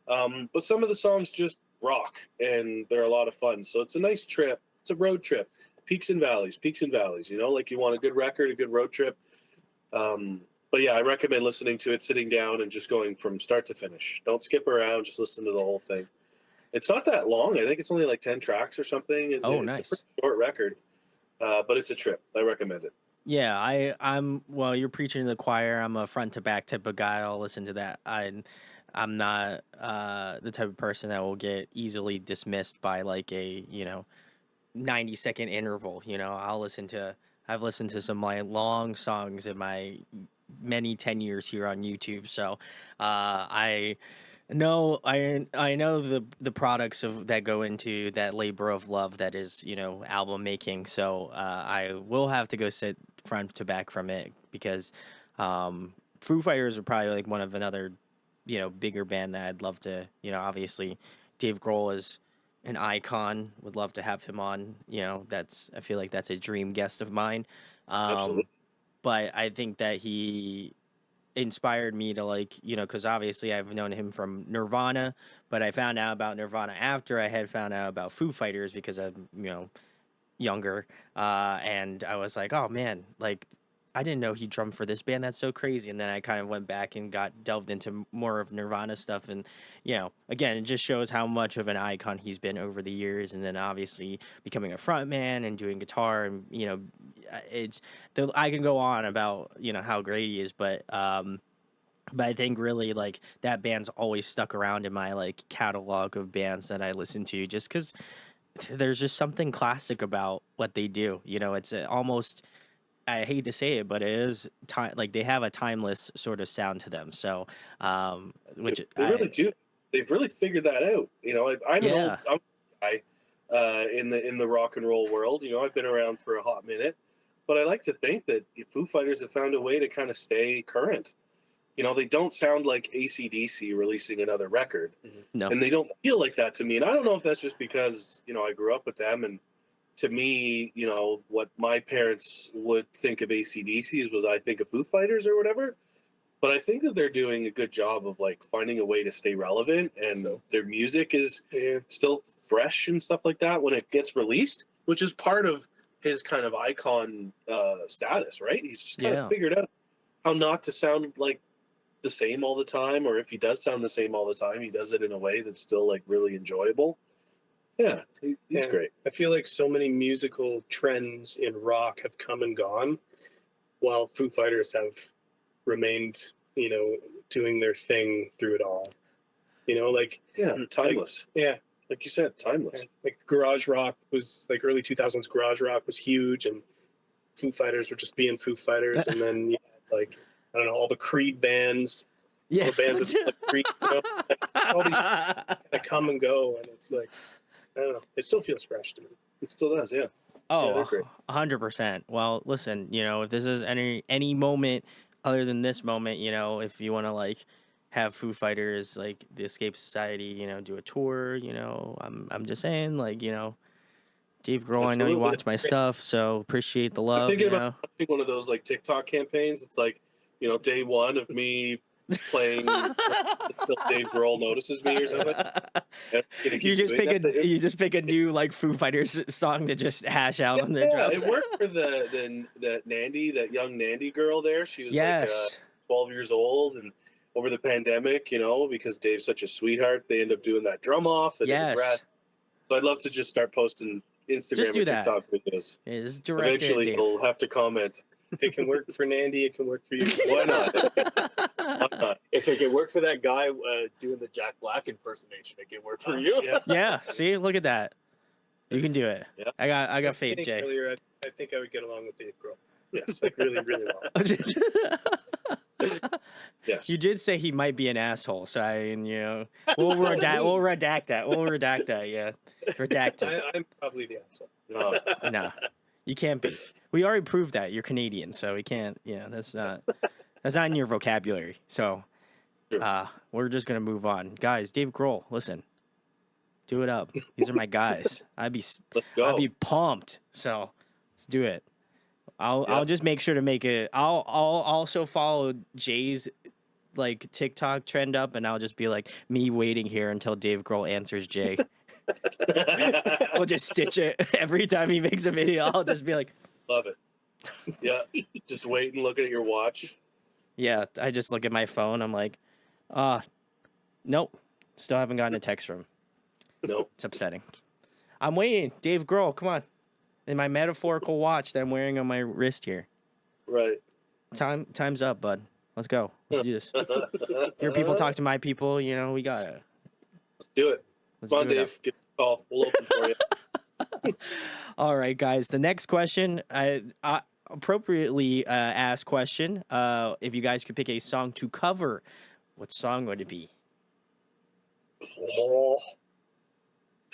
But some of the songs just rock and they're a lot of fun. So it's a nice trip. It's a road trip. Peaks and valleys, you know, like you want a good record, a good road trip. But yeah, I recommend listening to it, sitting down and just going from start to finish. Don't skip around, just listen to the whole thing. It's not that long. I think it's only like 10 tracks or something. It's nice. a pretty short record, but it's a trip. I recommend it. Yeah, I'm well, you're preaching to the choir. I'm a front to back type of guy. I'll listen to that. I'm not the type of person that will get easily dismissed by like a, 90-second interval. I've listened to some like long songs in my many 10 years here on YouTube. So I know the products of that go into that labor of love that is, album making. So I will have to go sit front to back from it because Foo Fighters are probably like one of another, bigger band that I'd love to, obviously Dave Grohl is an icon. Would love to have him on. I feel like that's a dream guest of mine. Absolutely. But I think that he inspired me to because obviously I've known him from Nirvana, but I found out about Nirvana after I had found out about Foo Fighters because I'm, younger. And I was like, oh man, like I didn't know he drummed for this band. That's so crazy. And then I kind of went back and got delved into more of Nirvana stuff. And, again, it just shows how much of an icon he's been over the years. And then obviously becoming a front man and doing guitar and, I can go on about, how great he is, but I think really like that band's always stuck around in my like catalog of bands that I listen to just because there's just something classic about what they do. It's almost, I hate to say it, but it is time. Like they have a timeless sort of sound to them. So, which they really do. They've really figured that out. I'm an old guy in the rock and roll world. I've been around for a hot minute, but I like to think that Foo Fighters have found a way to kind of stay current. They don't sound like AC/DC releasing another record. No. And they don't feel like that to me. And I don't know if that's just because, I grew up with them. And to me, what my parents would think of AC/DC was I think of Foo Fighters or whatever. But I think that they're doing a good job of like finding a way to stay relevant. And their music is still fresh and stuff like that when it gets released, which is part of his kind of icon status, right? He's just kind of figured out how not to sound like the same all the time, or if he does sound the same all the time, he does it in a way that's still like really enjoyable. Yeah, he's great. I feel like so many musical trends in rock have come and gone, while Foo Fighters have remained, doing their thing through it all. Timeless. Like you said, timeless. Like garage rock was like early 2000s. Garage rock was huge, and Foo Fighters were just being Foo Fighters, and then like. I don't know, all the Creed bands, all the bands that like Creed, all these kind of come and go, and it's like, I don't know, it still feels fresh to me. It still does, yeah. Oh, 100%. Well, listen, if this is any moment other than this moment, if you want to like have Foo Fighters, like the Escape Society, do a tour, I'm just saying, like, Dave Grohl, I know you watch my stuff, so appreciate the love. I'm thinking about one of those like TikTok campaigns. It's like, day one of me playing until Dave Grohl notices me or something. You just pick a new like Foo Fighters song to just hash out on the drums. It worked for that young Nandy girl there. She was like 12 years old, and over the pandemic, because Dave's such a sweetheart, they end up doing that drum off. And so I'd love to just start posting Instagram and TikTok videos. Yeah, just eventually you'll have to comment. If it can work for Nandy, it can work for you. Why not? Why not? If it can work for that guy doing the Jack Black impersonation, it can work for you. Yeah, see, look at that. You can do it. Yeah. I got I was faith, saying Jay. earlier, I think I would get along with Dave Grohl. Yes. Like really, really well. Yes. You did say he might be an asshole, so we'll redact that. We'll redact that. Yeah, redacted. I'm probably the asshole. No. No, you can't be. We already proved that you're Canadian, so we can't. That's not in your vocabulary. So, Sure. we're just gonna move on, guys. Dave Grohl, listen, do it up. These are my guys. Let's go. I'd be pumped. So, let's do it. I'll just make sure to make it. I'll also follow Jay's like TikTok trend up, and I'll just be like me waiting here until Dave Grohl answers Jay. We'll just stitch it every time he makes a video. I'll just be like, Love it. Yeah. Just waiting, looking at your watch. yeah. I just look at my phone. I'm like, nope. Still haven't gotten a text from him. Nope. It's upsetting. I'm waiting. Dave Grohl, come on. In my metaphorical watch that I'm wearing on my wrist here. Right. Time's up, bud. Let's go. Let's do this. Your people talk to my people. We gotta. Let's do it. Let's Come on, do it up. Dave. Get the call. We'll open for you. All right, guys. The next question, appropriately asked question. If you guys could pick a song to cover, what song would it be? Oh,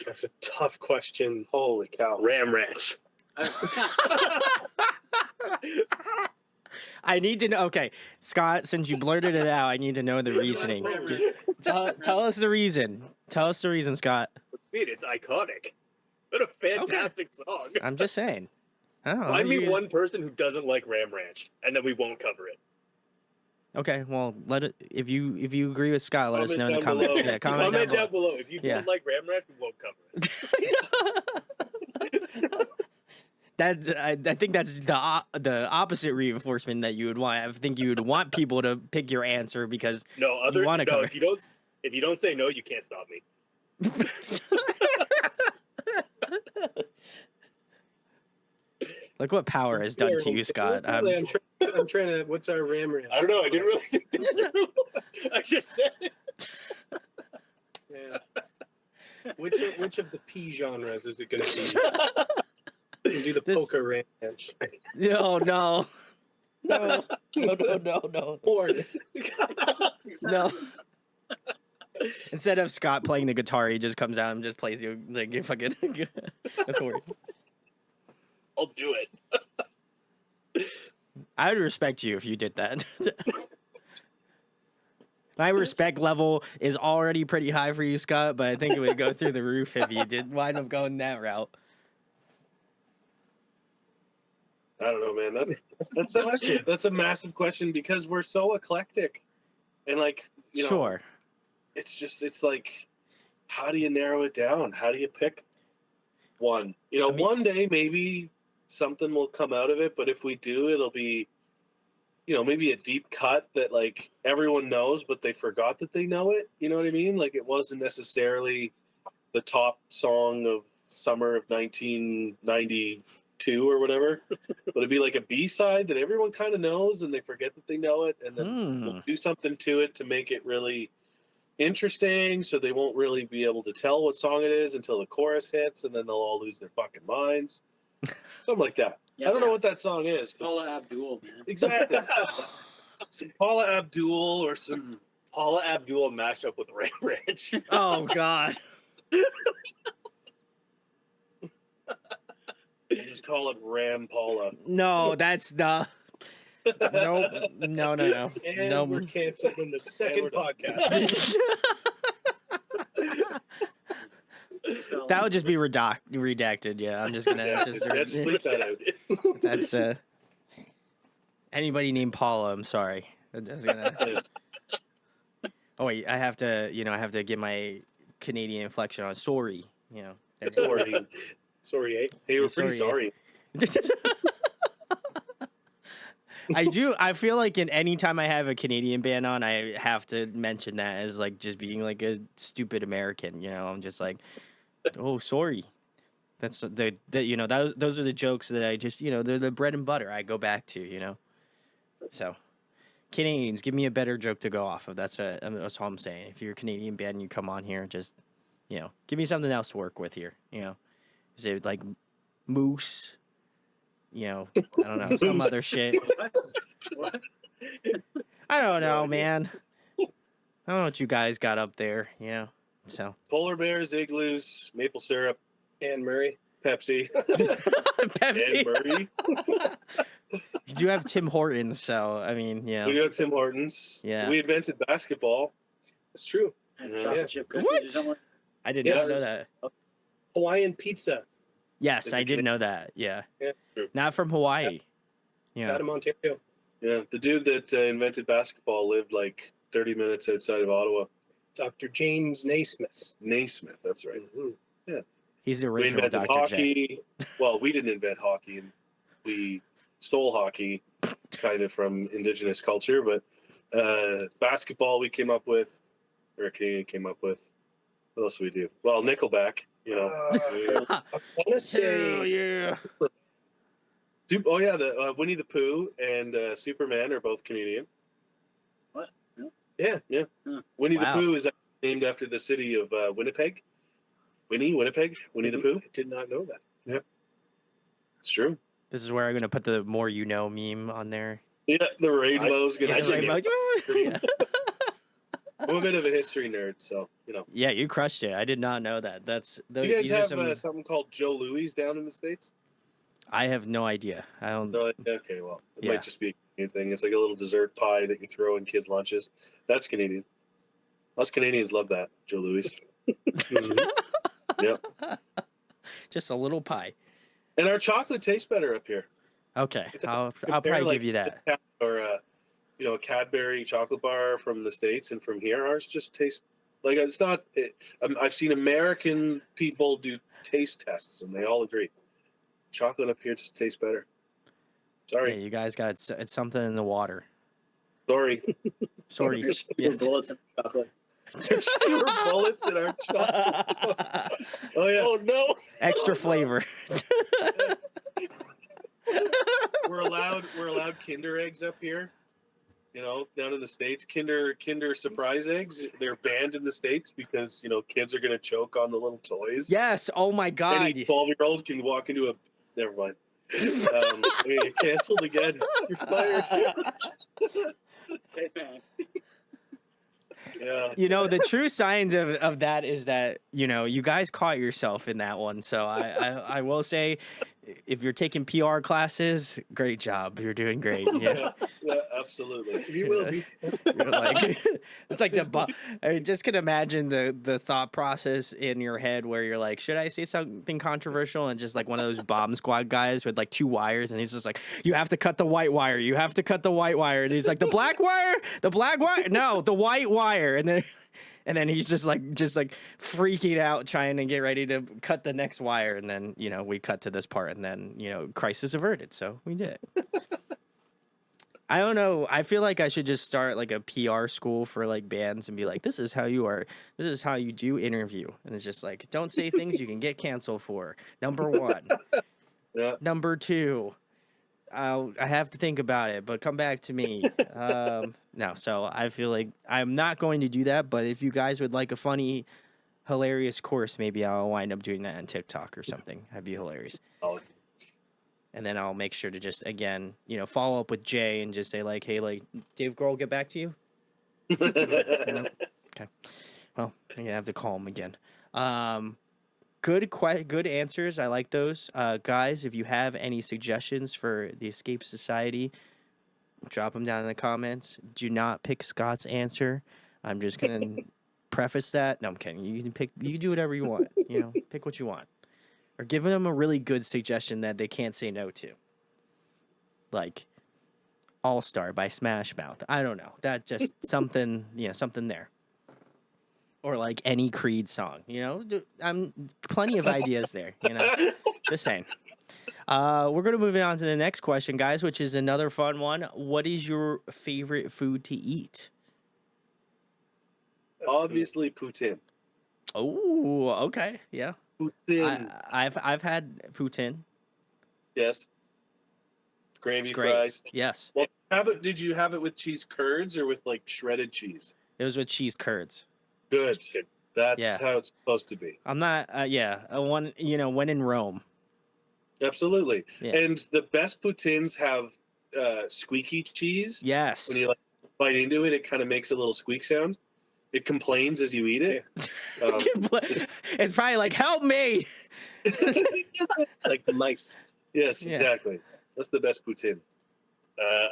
that's a tough question. Holy cow. Ram Ranch. I need to know. Okay, Scott, since you blurted it out, I need to know the reasoning. Tell us the reason. Tell us the reason, Scott. Dude, it's iconic. What a fantastic song. I'm just saying. I don't know. Find me one person who doesn't like Ram Ranch, and then we won't cover it. Okay, well, if you agree with Scott, let us know in the Comment comment. down below. Yeah, comment down below. If you Yeah. don't like Ram Ranch, we won't cover it. I think that's the opposite reinforcement that you would want. I think you would want people to pick your answer because No, wanna cover if you don't say no, you can't stop me. look what power has done to you, Scott. I'm trying to. What's our Ram Ranch? I don't know. I didn't really think this through. I just said it. Yeah. Which of the P genres is it going to be? You do the This- poker ranch. No, no. No, no. Or No. Instead of Scott playing the guitar, he just comes out and just plays you like a fucking accordion. I'll do it. I would respect you if you did that. My respect level is already pretty high for you, Scott, but I think it would go through the roof if you did wind up going that route. I don't know, man. that's a massive question because we're so eclectic, And like, Sure. it's like, how do you narrow it down? How do you pick one? I mean- One day maybe something will come out of it, but if we do, it'll be, maybe a deep cut that like everyone knows, but they forgot that they know it. You know what I mean? Like it wasn't necessarily the top song of summer of 1992 or whatever, but it'd be like a B-side that everyone kind of knows and they forget that they know it, and then we'll do something to it to make it really interesting, so they won't really be able to tell what song it is until the chorus hits, and then they'll all lose their fucking minds. Something like that. Yeah, I don't know what that song is, but Paula Abdul, man. exactly. Some Paula Abdul or some. Paula Abdul mashed up with Ram Ranch. Oh, God. We'll just call it Ram Paula. No, that's the. Nope. No. and No. we're canceled in the second podcast. That would just be redacted. Yeah, I'm just gonna. Yeah, just bleep that out. That's anybody named Paula. I'm sorry. I'm just gonna. Yes. Oh wait, I have to. I have to get my Canadian inflection on. Sorry. Sorry. Sorry, eh? Hey, we're Sorry, pretty sorry. I do. I feel like in any time I have a Canadian band on, I have to mention that as like just being like a stupid American. I'm just like, oh, sorry. That's those are the jokes that I just they're the bread and butter I go back to. So Canadians, give me a better joke to go off of. That's all I'm saying. If you're a Canadian band and you come on here, just give me something else to work with here. Is it like moose? You know, I don't know, some other shit. What? I don't No know, idea. man. I don't know what you guys got up there, you know. So Polar bears, igloos, maple syrup, Anne Murray. Pepsi, Pepsi. and Murray. You do have Tim Hortons, so I mean, you We know. do have Tim Hortons. Yeah. We invented basketball. That's true. And Yeah. chocolate chip cookies What? or something. I did Yes. not know that. Hawaiian pizza Yes, Is I it did know that. Yeah. Yeah. True. Not from Hawaii. Yeah. out of Ontario. Yeah, the dude that invented basketball lived like 30 minutes outside of Ottawa. Dr. James Naismith. Naismith, that's right. He's the We original invented Dr. J. hockey. Well, we didn't invent hockey, and we stole hockey kind of from indigenous culture. But basketball we came up with, or Canadian came up with. What else do we do? Well, Nickelback. You know. I want to say Hell yeah. Oh yeah, the Winnie the Pooh and Superman are both Canadian. What? yeah. Winnie Wow. the Pooh is named after the city of Winnipeg. Winnipeg, Winnie the Pooh. I did not know that. It's true. This is where I'm gonna put the more you know meme on there. Yeah, the rainbow's Yeah, gonna. the rainbow. Yeah. I'm a bit of a history nerd, so you know. Yeah, you crushed it. I did not know that. That's You guys these are have some- something called Joe Louis down in the States? I have no idea. I don't. No. Okay, well, it Yeah. might just be a Canadian thing. It's like a little dessert pie that you throw in kids' lunches. That's Canadian. Us Canadians love that, Joe Louis. Yep. Just a little pie. And our chocolate tastes better up here. Okay, I'll Compare, probably like, give you that. Or a Cadbury chocolate bar from the States and from here, ours just tastes like it's not. I've seen American people do taste tests and they all agree. Chocolate up here just tastes better. Yeah, Sorry, you guys got it's something in the water. sorry. Sorry. There's fewer Yes. bullets in chocolate. There's fewer bullets in our chocolate. Oh yeah. Oh no! Extra flavor. We're allowed Kinder eggs up here. You know, down in the States, Kinder surprise eggs, they're banned in the States because, you know, kids are going to choke on the little toys. Yes. Oh my God. Any 12-year-old can walk into a. Never mind. You're canceled again. You're fired. Hey, man. Yeah. You know, the true signs of that is that, you know, you guys caught yourself in that one. So I will say, if you're taking PR classes, great job. You're doing great. Yeah. Yeah, absolutely. You will be. You're like, it's like I just can imagine the thought process in your head where you're like, should I say something controversial? And just like one of those bomb squad guys with like 2 wires, and he's just like, you have to cut the white wire. You have to cut the white wire. And he's like, the black wire, no, the white wire. And then he's just like freaking out, trying to get ready to cut the next wire. And then, you know, we cut to this part, and then, you know, crisis averted. So we did it. I don't know. I feel like I should just start like a PR school for like bands and be like, this is how you do interview. And it's just like, don't say things you can get canceled for. Number 1. Yeah. Number 2. I have to think about it, but come back to me. No, so I feel like I'm not going to do that. But if you guys would like a funny, hilarious course, maybe I'll wind up doing that on TikTok or something. That'd be hilarious. Oh. And then I'll make sure to just, again, you know, follow up with Jay and just say like, hey, like, Dave Grohl get back to you? No? Okay. Well, I'm going to have to call him again. Good answers. I like those. Guys, if you have any suggestions for the Escape Society, drop them down in the comments. Do not pick Scott's answer. I'm just going to preface that. No, I'm kidding. You can do whatever you want. You know, pick what you want. Or give them a really good suggestion that they can't say no to. Like All Star by Smash Mouth. I don't know. That just something, you know, something there. Or like any Creed song, you know. I'm plenty of ideas there, you know. Just saying. We're gonna move on to the next question, guys, which is another fun one. What is your favorite food to eat? Obviously, poutine. Oh, okay, yeah. Poutine. I've had poutine. Yes. Gravy It's great. fries. Yes, Well, did you have it with cheese curds or with like shredded cheese? it was with cheese curds. Good. That's Yeah. how it's supposed to be. I'm not. One. When in Rome. Absolutely. Yeah. And the best poutines have squeaky cheese. Yes. When you like bite into it, it kind of makes a little squeak sound. It complains as you eat it. It's probably like, help me. Like mice. Yes, Yeah. exactly. That's the best poutine.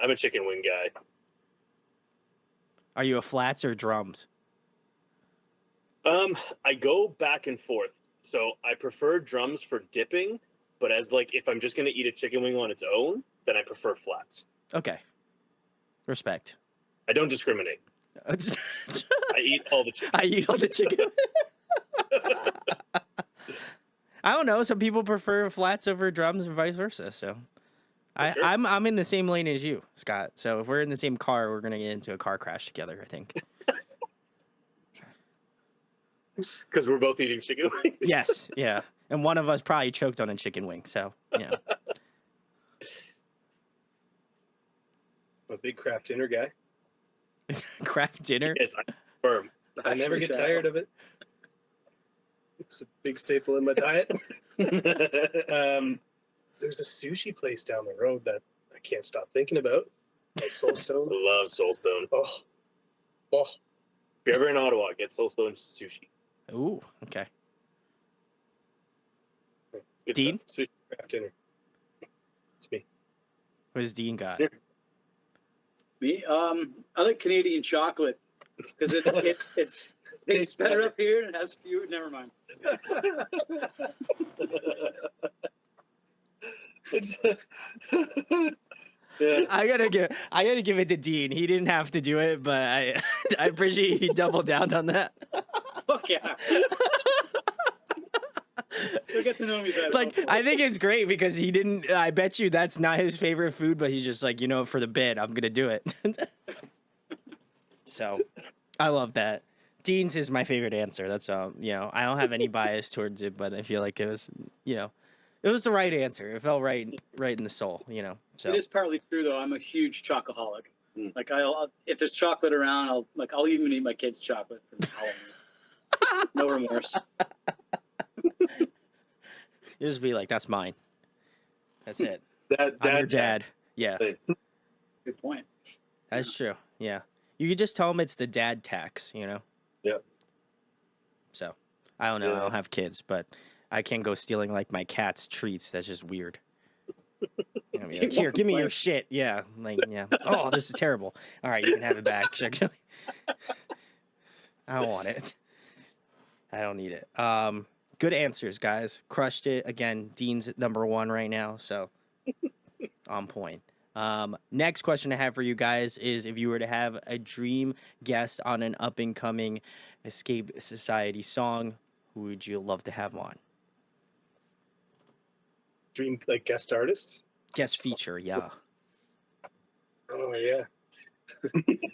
I'm a chicken wing guy. Are you a flats or drums? I go back and forth. So I prefer drums for dipping, but as like if I'm just gonna eat a chicken wing on its own, then I prefer flats. Okay. Respect. I don't discriminate. I eat all the chicken. I eat all the chicken. I don't know. Some people prefer flats over drums and vice versa. So Sure. I'm in the same lane as you, Scott. So if we're in the same car, we're gonna get into a car crash together, I think. Because we're both eating chicken wings. Yes, yeah. And one of us probably choked on a chicken wing, so yeah. I'm a big craft dinner guy. Craft dinner. Yes, I'm firm. I never get tired of it. It's a big staple in my diet. There's a sushi place down the road that I can't stop thinking about. Like Soulstone. I love Soulstone. Oh. If you're ever in Ottawa, get Soulstone sushi. Ooh, okay. Good Dean? stuff. Sushi craft dinner. It's me. What has Dean got? Yeah. Me, I like Canadian chocolate because it's better up here and it has fewer. Never mind. Yeah. I gotta give it to Dean. He didn't have to do it, but I I appreciate he doubled down on that. Fuck yeah. You'll get to know me better. Like, I think it's great because he didn't. I bet you that's not his favorite food, but he's just like, for the bid, I'm gonna do it. So, I love that. Dean's is my favorite answer. That's I don't have any bias towards it, but I feel like it was the right answer. It felt right in the soul. So It is partly true though. I'm a huge chocoholic. Mm. Like I'll if there's chocolate around, I'll even eat my kids' chocolate for Halloween. No remorse. you just be like, that's mine. That's it. That I'm your dad. Yeah, Good point. that's true. Yeah, you could just tell him it's the dad tax. Yep. So I don't know. I Yeah. don't have kids, but I can't go stealing like my cat's treats. That's just weird. Like, here, give me your shit. Yeah, yeah. Oh, this is terrible. All right, you can have it back. Actually, I don't want it. I don't need it. Good answers, guys. Crushed it again. Dean's at number 1 right now, so on point. Next question I have for you guys is: if you were to have a dream guest on an up and coming Escape Society song, who would you love to have on? Dream like guest artist. Guest feature, yeah. Oh yeah.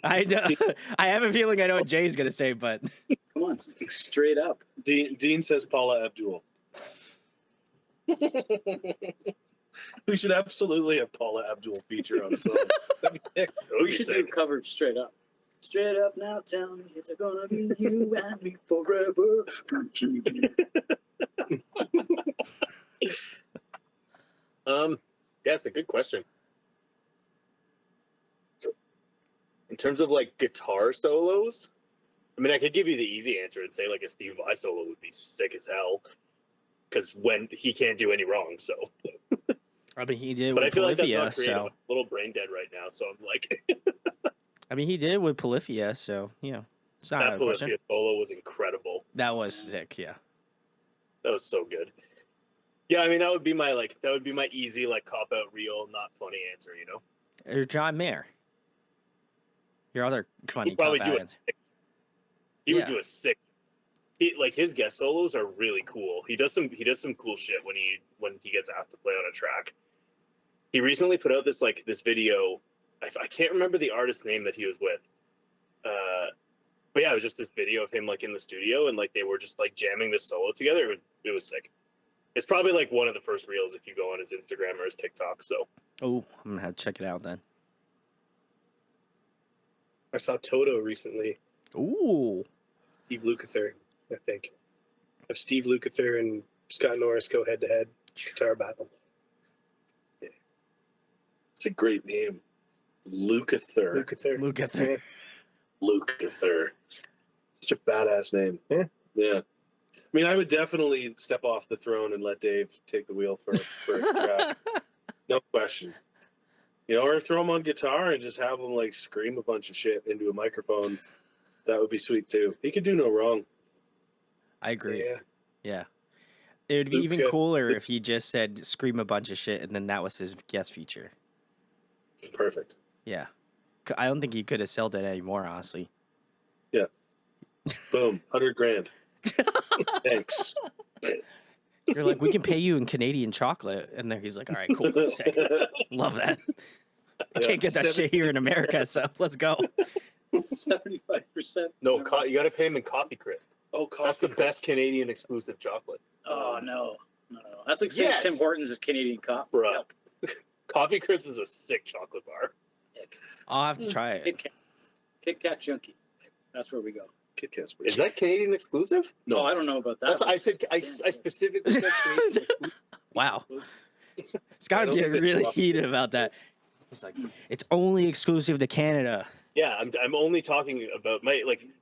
I know. I have a feeling I know what Jay's gonna say, but Come on, it's straight up. Dean says Paula Abdul. We should absolutely have Paula Abdul feature on the song. We should do a cover of Straight Up. Straight up now, tell me it's gonna be you and me forever. Yeah, it's a good question. In terms of like guitar solos, I mean, I could give you the easy answer and say like a Steve Vai solo would be sick as hell, because when he can't do any wrong. So, I mean, he did but I with feel like that's Polyphia, not creative. so I'm a little brain dead right now, so I'm like, I mean, he did it with Polyphia, so it's not that out of the question. Polyphia solo was incredible. That was sick, yeah. That was so good. Yeah, I mean, that would be my easy like cop out, real, not funny answer. Or John Mayer, your other funny He'd probably cop do out it. answer. He would Yeah. do a sick. His guest solos are really cool. He does some cool shit when he gets asked to play on a track. He recently put out this video. I can't remember the artist's name that he was with. But yeah, it was just this video of him like in the studio and like they were just like jamming this solo together. It was sick. It's probably like one of the first reels if you go on his Instagram or his TikTok. So Oh, I'm gonna have to check it out then. I saw Toto recently. Ooh, Steve Lukather. I think. Have Steve Lukather and Scott Norris go head to head guitar battle. It's a great name. Lukather. Lukather. Look at that. Lukather. Such a badass name. Yeah. Yeah. I mean, I would definitely step off the throne and let Dave take the wheel for a track. No question. You know, or throw him on guitar and just have him like scream a bunch of shit into a microphone. That would be sweet too. He could do no wrong. I agree. Yeah. Yeah. It would be even Luke, cooler if he just said scream a bunch of shit and then that was his guest feature. Perfect. Yeah. I don't think he could have sold it anymore, honestly. Boom. 100 grand. Thanks. You're like, we can pay you in Canadian chocolate. And then he's like, all right, cool. Sick. Love that. I can't get that shit here in America, so let's go. 75%. No, you got to pay him in Coffee Crisp. Oh, coffee. That's the crisp. best Canadian exclusive chocolate. Oh, no. No. That's like Yes. Tim Hortons is Canadian coffee. Bruh. Coffee Crisp is a sick chocolate bar. I'll have to try it. Kit Kat Junkie. That's where we go. Kit Kat's Is that Canadian exclusive? No, I don't know about that. That's I said. I specifically said Canadian exclusive. Wow. I Scott don't get think it's really rough. heated about that. He's like, it's only exclusive to Canada. Yeah, I'm only talking about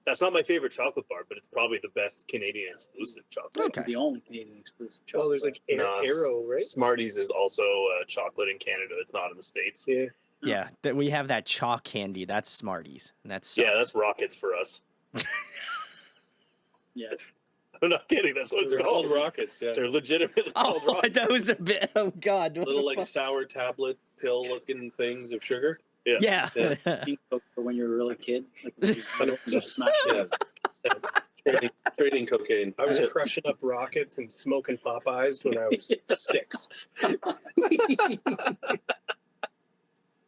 that's not my favorite chocolate bar, but it's probably the best Canadian exclusive chocolate. Okay. The only Canadian exclusive chocolate. Well, there's like No, Arrow, right? Smarties is also chocolate in Canada. It's not in the States. Yeah. Yeah, that we have that chalk candy. That's Smarties. And that's Yeah, that's Rockets for us. Yeah. I'm not kidding. That's what it's They're called. called rockets. Yeah. They're legitimately called Oh, Rockets. that was a bit. Oh God. What Little the like fuck? sour tablet pill looking things of sugar. Yeah. Pink Coke for when you're a really kid. Like when you just smash it. Yeah. Trading cocaine. I was crushing up rockets and smoking Popeyes when I was 6.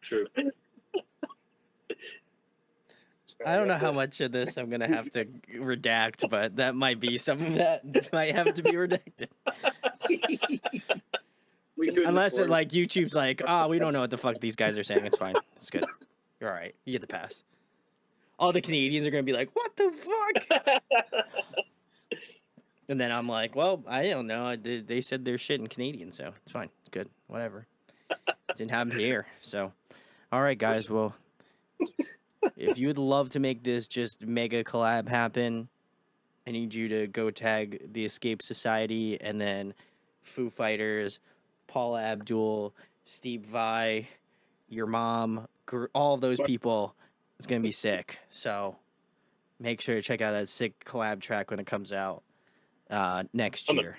True. I don't know how much of this I'm gonna have to redact, but that might be something that might have to be redacted. We couldn't Unless afford it like YouTube's like, we don't know what the fuck these guys are saying. It's fine. It's good. You're all right. You get the pass. All the Canadians are gonna be like, what the fuck? And then I'm like, well, I don't know. They said their shit in Canadian, so it's fine. It's good. Whatever. It didn't happen here. So, all right, guys. Well, if you would love to make this just mega collab happen, I need you to go tag the Escape Society and then Foo Fighters, Paula Abdul, Steve Vai, your mom, all of those people. It's going to be sick. So make sure to check out that sick collab track when it comes out next year.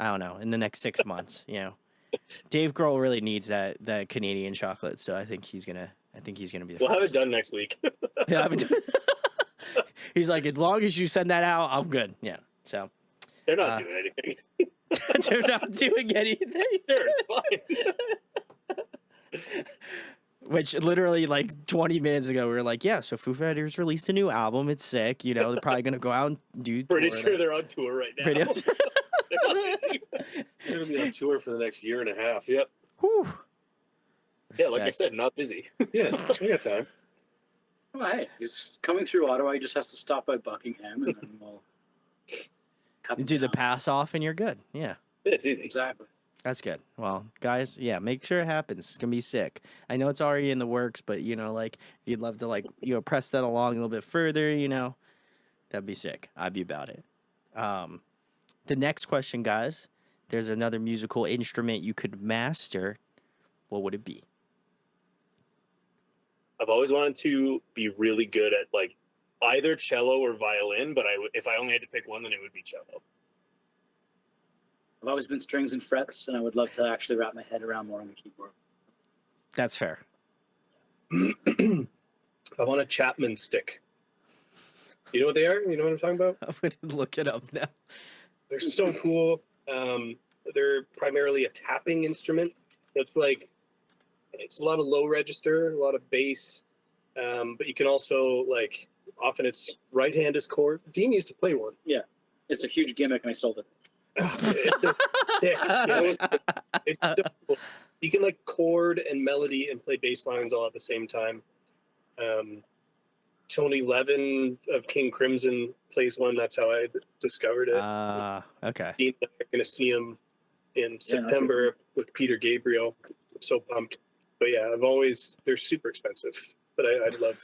I don't know, in the next 6 months, you know. Dave Grohl really needs that Canadian chocolate, so I think he's gonna be the We'll have it first. done next week. Yeah, I haven't done- He's like, as long as you send that out, I'm good. Yeah. So They're not doing anything. they're not doing anything. Sure, it's fine. Which literally like 20 minutes ago, we were like, yeah, so Foo Fighters released a new album. It's sick. You know, they're probably gonna go out and do. Pretty tour sure that. they're on tour right now. Pretty much. They're not busy. They're gonna be on tour for the next year and a half. Yep. Whew. Yeah, like I Respect. said, not busy. Yeah, we got time. Well, hey, he's coming through Ottawa. He just has to stop by Buckingham, and then we'll have You him do the down. pass off and you're good. Yeah. It's easy. Exactly. That's good. Well, guys, yeah, make sure it happens. It's gonna be sick. I know it's already in the works, but you know, like, if you'd love to like, you know, press that along a little bit further, you know, that'd be sick. I'd be about it. The next question, guys, there's another musical instrument you could master. What would it be? I've always wanted to be really good at like either cello or violin, but if I only had to pick one, then it would be cello. I've always been strings and frets, and I would love to actually wrap my head around more on the keyboard. That's fair. I want a Chapman stick. You know what they are? You know what I'm talking about? I'm gonna look it up now. They're so cool. They're primarily a tapping instrument. It's like, it's a lot of low register, a lot of bass, but you can also like, often it's right hand is chord. Dean used to play one. It's a huge gimmick, and I sold it. It's a stick. You know, it's so cool. You can like chord and melody and play bass lines all at the same time. Tony Levin of King Crimson plays one. That's how I discovered it. Okay. Dean and I are going to see him in September with Peter Gabriel. I'm so pumped. But yeah, they're super expensive, but I'd love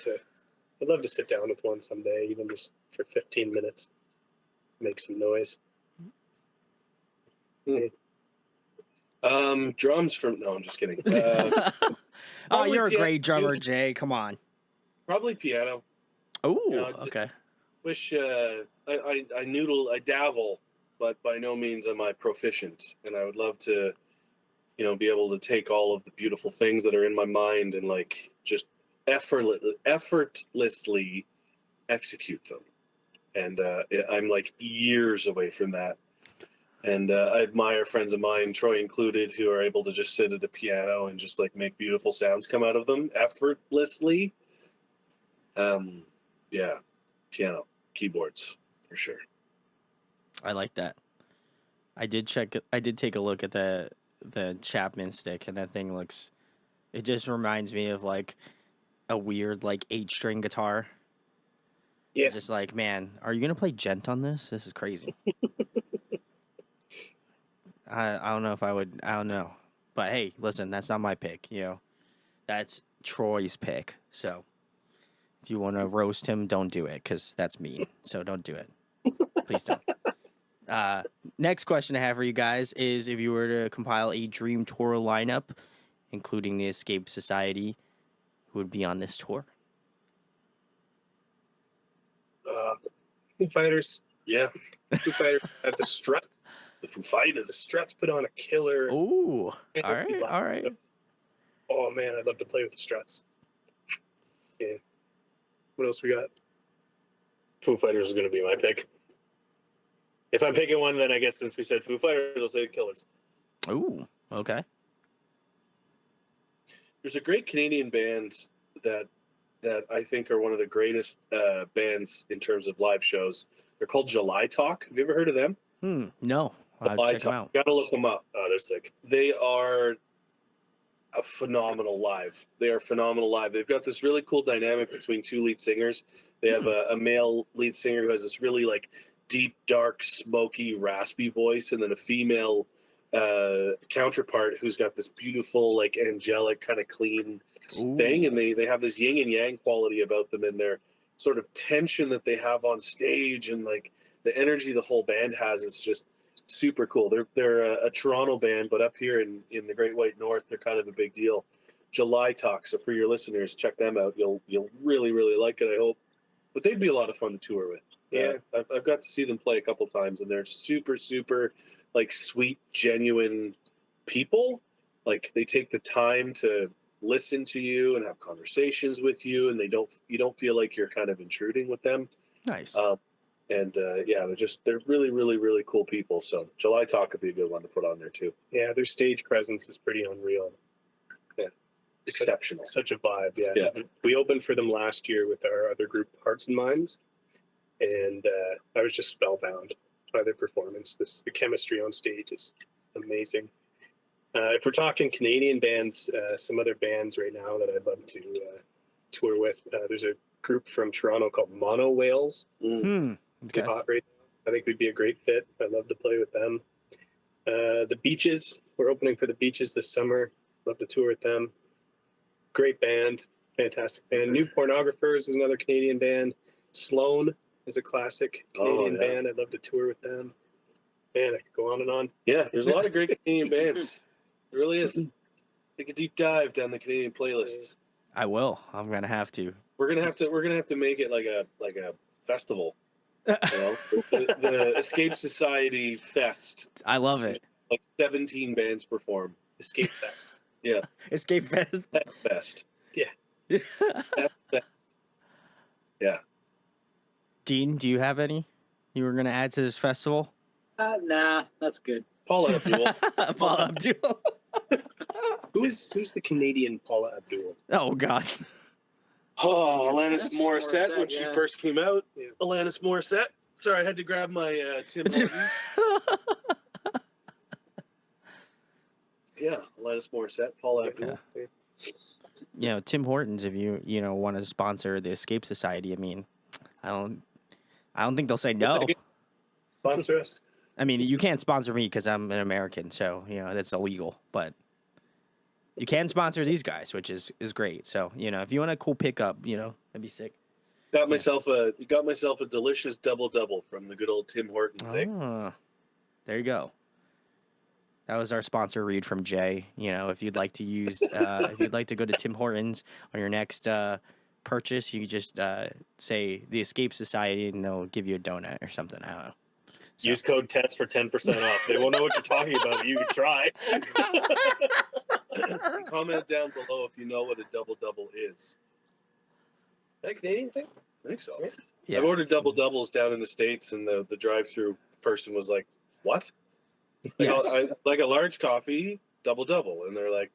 to sit down with one someday, even just for 15 minutes, make some noise. Drums from, no, I'm just kidding. Oh, you're a piano. great drummer, Jay. Come on. Probably piano. Oh, okay. Wish I noodle, I dabble, but by no means am I proficient. And I would love to, be able to take all of the beautiful things that are in my mind and like just effortlessly execute them. And I'm like years away from that. And I admire friends of mine, Troy included, who are able to just sit at a piano and just like make beautiful sounds come out of them effortlessly. Yeah, piano, keyboards for sure. I like that. I did take a look at the Chapman stick, and that thing looks. It just reminds me of like a weird like 8-string guitar. Yeah. It's just like, man, are you gonna play gent on this? This is crazy. I don't know if I would. I don't know, but hey, listen, that's not my pick. That's Troy's pick. So if you want to roast him, don't do it, because that's mean. So don't do it. Please don't. Next question I have for you guys is, if you were to compile a dream tour lineup, including the Escape Society, who would be on this tour? Foo Fighters. Yeah. Foo Fighters at the Struts. The Foo Fighters. The Struts put on a killer. Ooh, all right. Oh man, I'd love to play with the Struts. Yeah. What else we got? Foo Fighters is going to be my pick. If I'm picking one, then I guess since we said Foo Fighters, I'll say Killers. Ooh, okay. There's a great Canadian band that I think are one of the greatest bands in terms of live shows. They're called July Talk. Have you ever heard of them? No. I'll July check them Talk. out. You gotta look them up. Oh, they're sick. They are a phenomenal live. They are phenomenal live. They've got this really cool dynamic between two lead singers. They have a male lead singer who has this really like deep, dark, smoky, raspy voice, and then a female counterpart who's got this beautiful, like angelic, kind of clean thing. And they have this yin and yang quality about them, and their sort of tension that they have on stage, and like the energy the whole band has is just super cool. They're a Toronto band, but up here in the Great White North, they're kind of a big deal. July Talk. So for your listeners, check them out. You'll really, really like it, I hope. But they'd be a lot of fun to tour with. Yeah. I've got to see them play a couple times, and they're super, super like sweet, genuine people. Like they take the time to listen to you and have conversations with you, and you don't feel like you're kind of intruding with them. Nice. They're really, really, really cool people. So July Talk could be a good one to put on there too. Yeah, their stage presence is pretty unreal. Yeah. Exceptional. Such a vibe. Yeah. Yeah. We opened for them last year with our other group, Hearts and Minds, and I was just spellbound by their performance. The chemistry on stage is amazing. If we're talking Canadian bands, some other bands right now that I'd love to tour with, there's a group from Toronto called Mono Whales. Okay. Hot right now. I think we'd be a great fit. I'd love to play with them. The Beaches, we're opening for the Beaches this summer. Love to tour with them. Great band, fantastic band. New Pornographers is another Canadian band. Sloan is a classic Canadian band. I'd love to tour with them. Man, I could go on and on. Yeah, there's a lot of great Canadian bands. There really is. Take a deep dive down the Canadian playlists. I will. I'm gonna have to. We're gonna have to make it like a festival. The Escape Society Fest. I love it. Like 17 bands perform. Escape Fest. Yeah. Escape Fest. Fest. Yeah. Fest. Yeah. Dean, do you have any you were gonna add to this festival? Nah, that's good. Paula Abdul. Paula Abdul. Who's the Canadian Paula Abdul? Oh God. Oh, Alanis That's Morissette when she yeah. first came out. Yeah. Alanis Morissette. Sorry, I had to grab my Tim Hortons. Yeah, Alanis Morissette, Paula Abdul. Yeah. Tim Hortons, if you want to sponsor the Escape Society, I mean, I don't think they'll say no. Sponsor us. I mean, you can't sponsor me because I'm an American, so that's illegal. But you can sponsor these guys, which is great. So if you want a cool pickup, that'd be sick. Got myself a delicious double from the good old Tim Hortons. Oh, there you go. That was our sponsor read from Jay. If you'd like to use, if you'd like to go to Tim Hortons on your next purchase, you just say the Escape Society, and they'll give you a donut or something. I don't know. So. Use code TEST for 10% off. They won't know what you're talking about, but you can try. Comment down below if you know what a double is. Is that a Canadian thing? I think so. Yeah. I've ordered doubles down in the States, and the drive-through person was like, "What? Yes. I like a large coffee, double," and they're like,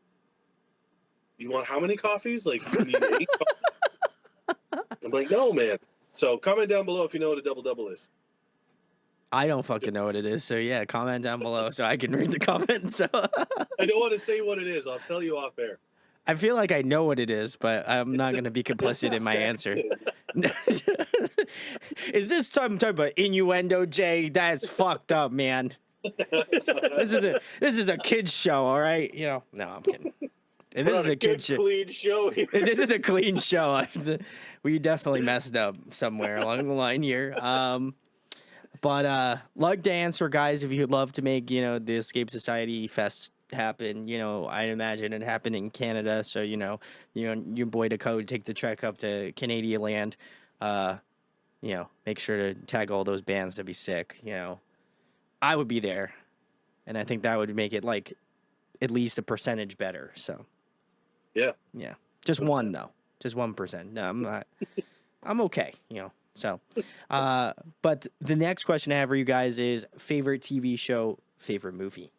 "You want how many coffees? Like, you need 8 coffees?" I'm like, "No, man." So comment down below if you know what a double is. I don't fucking know what it is, so yeah, comment down below so I can read the comments. So I don't want to say what it is. I'll tell you off air. I feel like I know what it is, but I'm not going to be complicit in my answer. Is this some type of innuendo, Jay? That's fucked up, man. This is a kids show, all right? No, I'm kidding. And this is a kids show. Clean show here. This is a clean show. We definitely messed up somewhere along the line here. But like the answer, guys, if you'd love to make the Escape Society Fest happen, I imagine it happened in Canada. So your boy Dakota take the trek up to Canadian land. Make sure to tag all those bands. That'd be sick. I would be there, and I think that would make it like at least a percentage better. So yeah, just 1%. One though, just 1%. No, I'm not. I'm okay. So, but the next question I have for you guys is favorite TV show, favorite movie.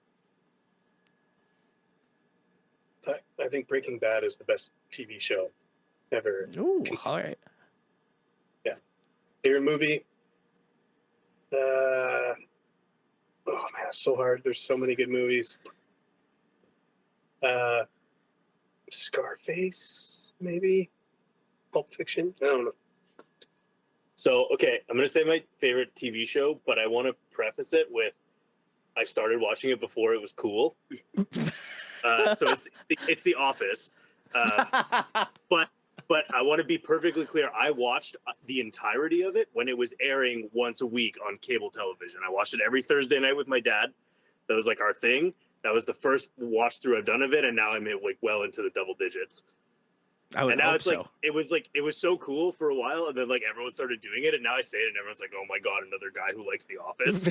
I think Breaking Bad is the best TV show ever. Ooh, all right. Yeah. Favorite movie? Oh man, it's so hard. There's so many good movies. Scarface, maybe. Pulp Fiction. I don't know. So, okay, I'm going to say my favorite TV show, but I want to preface it with I started watching it before it was cool. So it's The Office. But I want to be perfectly clear. I watched the entirety of it when it was airing once a week on cable television. I watched it every Thursday night with my dad. That was like our thing. That was the first watch through I've done of it, and now I'm like well into the double digits. I would and now hope it's so. like it was so cool for a while, and then like everyone started doing it, and now I say it, and everyone's like, "Oh my god, another guy who likes The Office."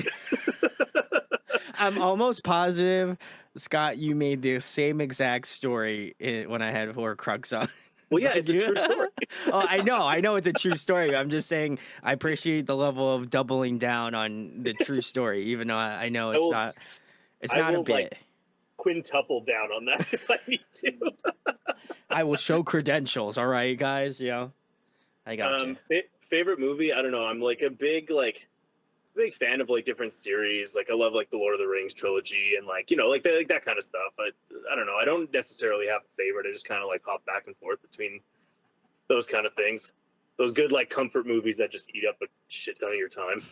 I'm almost positive, Scott, you made the same exact story when I had Horcrux on. Well, yeah, it's a true story. Oh, I know it's a true story. I'm just saying I appreciate the level of doubling down on the true story, even though I know it's not. It's not a bit. Like, quintuple down on that if I need to. I will show credentials. All right, guys. I got you. Favorite movie? I don't know. I'm like a big fan of like different series. Like I love like the Lord of the Rings trilogy and like that kind of stuff. I don't know. I don't necessarily have a favorite. I just kind of like hop back and forth between those kind of things. Those good like comfort movies that just eat up a shit ton of your time.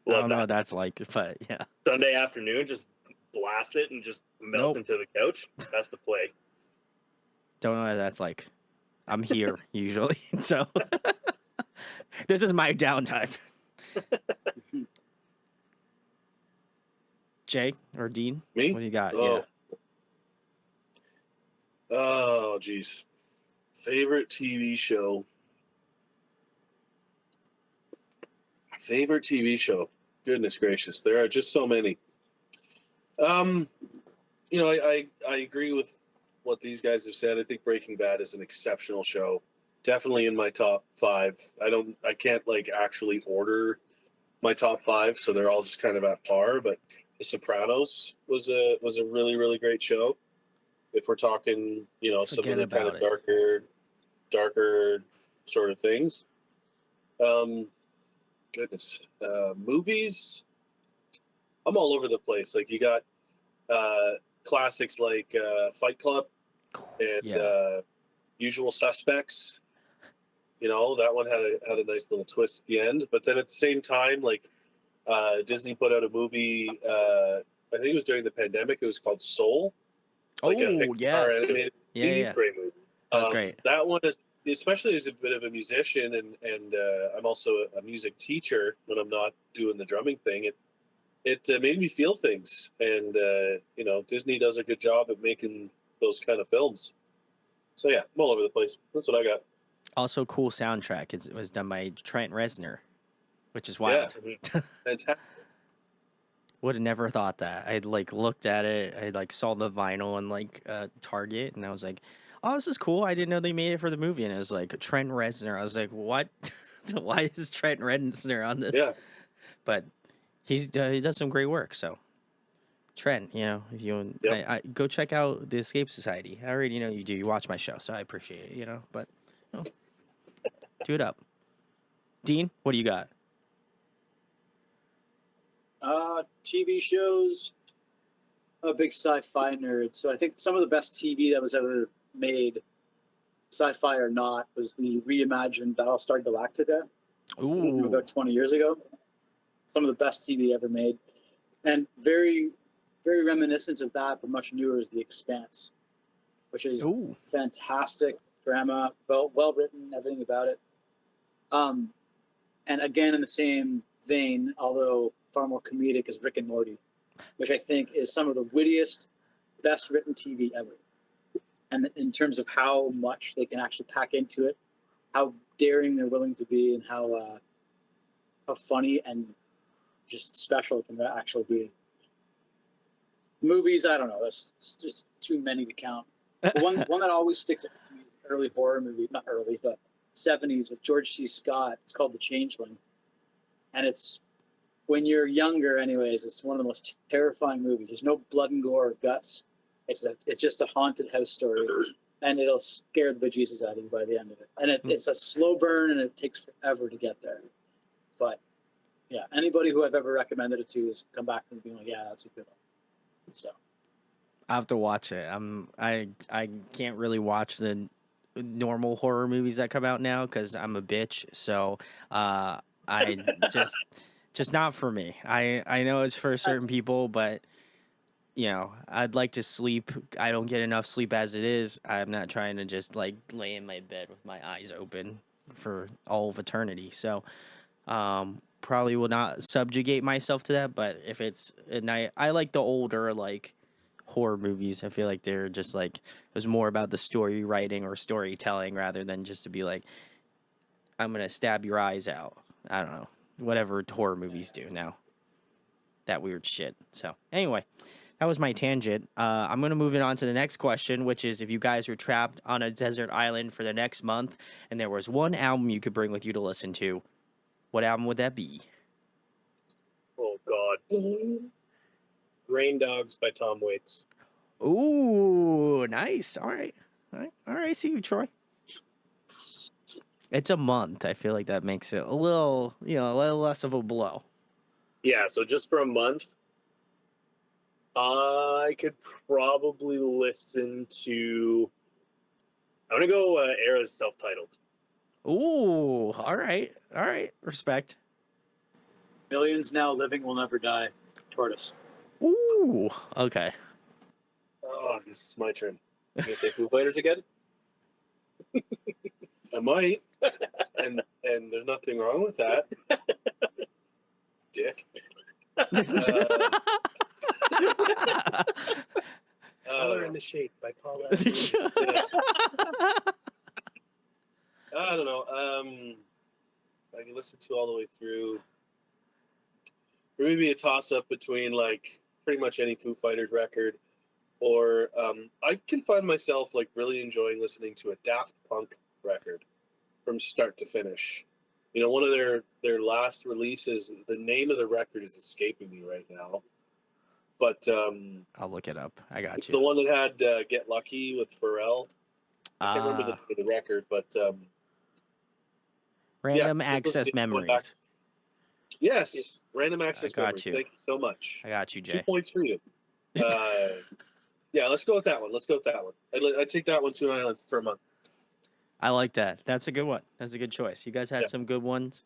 I don't know what that's like, but yeah. Sunday afternoon, just blast it and just melt into the couch. That's the play. Don't know what that's like. I'm here usually, so this is my downtime. Jay or Dean? Me? What do you got? Oh. Yeah. Oh, geez. Favorite TV show. Favorite TV show. Goodness gracious, there are just so many. I agree with what these guys have said. I think Breaking Bad is an exceptional show. Definitely in my top 5. I can't like actually order my top 5, so they're all just kind of at par. But The Sopranos was a really, really great show. If we're talking, some of the kind of darker sort of things. Goodness, movies. I'm all over the place. Like you got classics like Fight Club. and Yeah. Usual Suspects. You know, that one had a nice little twist at the end. But then at the same time, like Disney put out a movie. I think it was during the pandemic. It was called Soul. It's like a Oh, Pixar yes. animated Yeah, movie. yeah. Great movie. That was great. That one is, especially as a bit of a musician, and I'm also a music teacher when I'm not doing the drumming thing. It made me feel things, and you know, Disney does a good job at making those kind of films. So yeah, I'm all over the place. That's what I got. Also, cool soundtrack. It was done by Trent Reznor, which is Yeah, wild. fantastic. Would have never thought that. I like looked at it. I like saw the vinyl on like Target, and I was like, "Oh, this is cool." I didn't know they made it for the movie, and it was like Trent Reznor. I was like, "What? Why is Trent Reznor on this?" Yeah, But he does some great work. So Trent, you know, if you yep. I go check out the Escape Society. I already know you do. You watch my show, so I appreciate it. You know, but you know, do it up. Dean, what do you got? TV shows. I'm a big sci-fi nerd, so I think some of the best TV that was ever made, sci-fi or not, was the reimagined Battlestar Galactica from Ooh, about 20 years ago. Some of the best TV ever made, and very, very reminiscent of that, but much newer, is The Expanse, which is ooh, fantastic drama, well written, everything about it. And again, in the same vein, although far more comedic, is Rick and Morty, which I think is some of the wittiest, best written TV ever. And in terms of how much they can actually pack into it, how daring they're willing to be, and how funny and just special it can actually be. Movies, I don't know. There's just too many to count. But one that always sticks out to me is an early horror movie, not early, but 70s with George C. Scott. It's called The Changeling. And it's, when you're younger, anyways, it's one of the most terrifying movies. There's no blood and gore or guts. It's just a haunted house story, and it'll scare the bejesus out of you by the end of it. And it's a slow burn, and it takes forever to get there. But yeah, anybody who I've ever recommended it to has come back and being like, "Yeah, that's a good one." So I have to watch it. I can't really watch the normal horror movies that come out now because I'm a bitch. So I just not for me. I know it's for certain people, but you know, I'd like to sleep. I don't get enough sleep as it is. I'm not trying to just like lay in my bed with my eyes open for all of eternity. So probably will not subjugate myself to that, but if it's at night, I like the older like horror movies. I feel like they're just like it was more about the story writing or storytelling rather than just to be like I'm gonna stab your eyes out. I don't know, whatever horror movies do now, that weird shit. So anyway, that was my tangent. I'm gonna move it on to the next question, which is if you guys were trapped on a desert island for the next month and there was one album you could bring with you to listen to, what album would that be? Oh God. Rain Dogs by Tom Waits. Ooh, nice. All right. All right. See you, Troy. It's a month. I feel like that makes it a little, a little less of a blow. Yeah, so just for a month, I could probably listen to. I'm gonna go Era's self-titled. Ooh, all right. All right. Respect. Millions Now Living Will Never Die, Tortoise. Ooh, okay. Oh, this is my turn. You gonna say Foo Fighters again? I might, and there's nothing wrong with that. Dick. Color in the Shape by Paul I don't know. I can listen to all the way through. Or maybe a toss-up between like pretty much any Foo Fighters record, or I can find myself like really enjoying listening to a Daft Punk record from start to finish. You know, one of their last releases. The name of the record is escaping me right now, but I'll look it up. I got it's you. the one that had "Get Lucky" with Pharrell. I can't remember the name of the record, but Random just listen Access to going back. Memories. Yes, Random Access got Memories. you. Thank you so much. I got you, 2 Jay. points for you. Yeah, let's go with that one. I take that one to an island for a month. I like that. That's a good one. That's a good choice. You guys had Yeah. some good ones.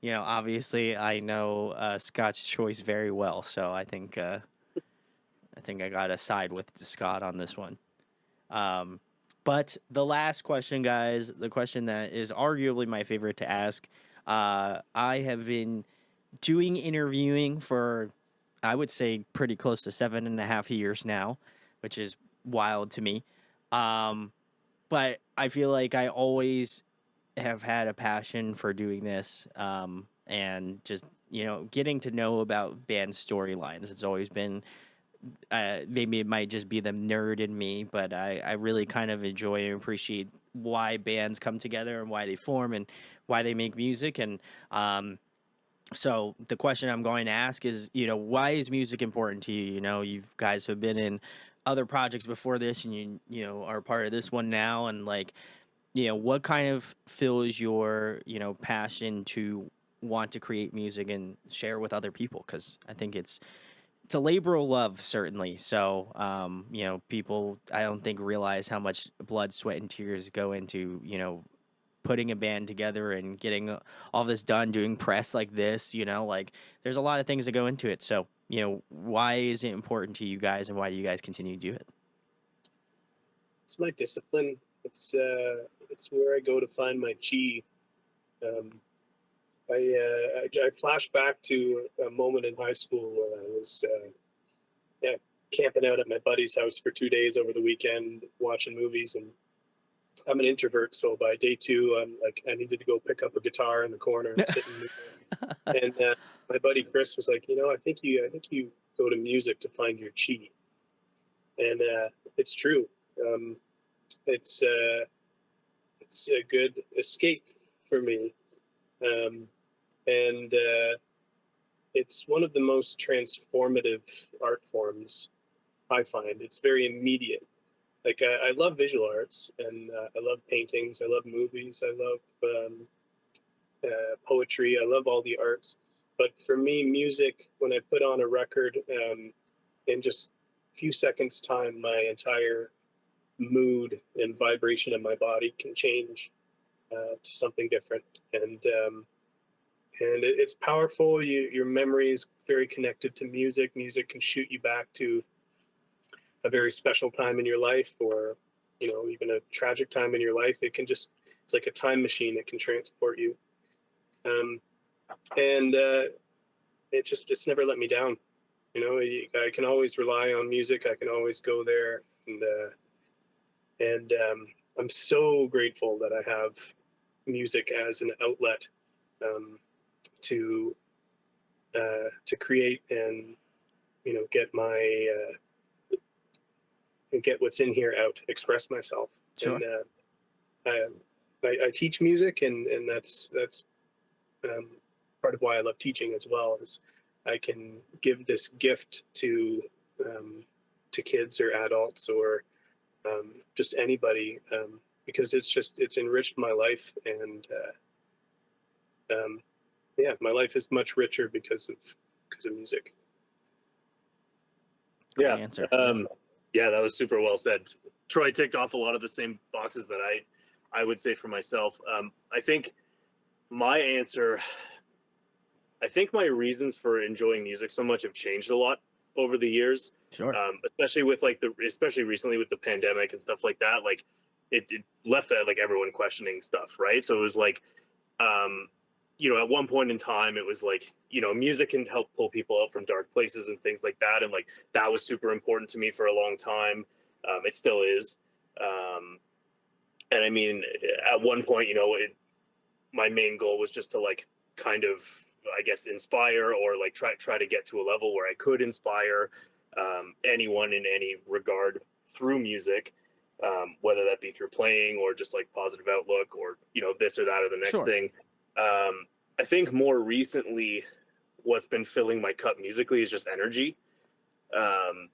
You know, obviously, I know Scott's choice very well, so I think I gotta side with Scott on this one. Um, but the last question, guys, the question that is arguably my favorite to ask. I have been doing interviewing for, I would say, pretty close to 7.5 years now, which is wild to me. Um, but I feel like I always have had a passion for doing this, and just getting to know about band storylines. It's always been, maybe it might just be the nerd in me, but I really kind of enjoy and appreciate why bands come together and why they form and why they make music. And so the question I'm going to ask is, why is music important to you? You know, you guys have been in other projects before this, and you are part of this one now, and like, what kind of fills your, passion to want to create music and share with other people? Because I think it's a labor of love, certainly. So, people I don't think realize how much blood, sweat, and tears go into, putting a band together and getting all this done, doing press like this, like there's a lot of things that go into it. So, why is it important to you guys and why do you guys continue to do it? It's my discipline. It's where I go to find my chi. Um, I flash back to a moment in high school where I was yeah, camping out at my buddy's house for 2 days over the weekend, watching movies. And I'm an introvert, so by day two, I'm like, I needed to go pick up a guitar in the corner and sit in. And my buddy Chris was like, I think you go to music to find your chi, and it's true. Um, it's it's a good escape for me, um, and it's one of the most transformative art forms I find. It's very immediate. Like I love visual arts, and I love paintings. I love movies. I love poetry. I love all the arts. But for me, music, when I put on a record, in just a few seconds' time, my entire mood and vibration of my body can change to something different. And it's powerful. Your memory is very connected to music. Music can shoot you back to a very special time in your life, or even a tragic time in your life. It's like a time machine. It can transport you. Um, and it's never let me down. I can always rely on music. I can always go there, and I'm so grateful that I have music as an outlet, um, to to create and get my get what's in here out, express myself. Sure. And I teach music, and that's um, part of why I love teaching as well. Is I can give this gift um, to kids or adults, or just anybody, because it's enriched my life. And yeah, my life is much richer because of music. Great Yeah. answer. Yeah, that was super well said. Troy ticked off a lot of the same boxes that I would say for myself. I think my answer, I think my reasons for enjoying music so much have changed a lot over the years. Sure. Especially with especially recently with the pandemic and stuff like that. Like it left like everyone questioning stuff, right? So it was like, um, at one point in time, it was like, music can help pull people out from dark places and things like that. And like, that was super important to me for a long time. It still is. Um, and I mean, at one point, my main goal was just to like kind of, I guess, inspire, or like try to get to a level where I could inspire anyone in any regard through music, whether that be through playing or just like positive outlook, or this or that or the next Sure. thing. I think more recently, what's been filling my cup musically is just energy. Um,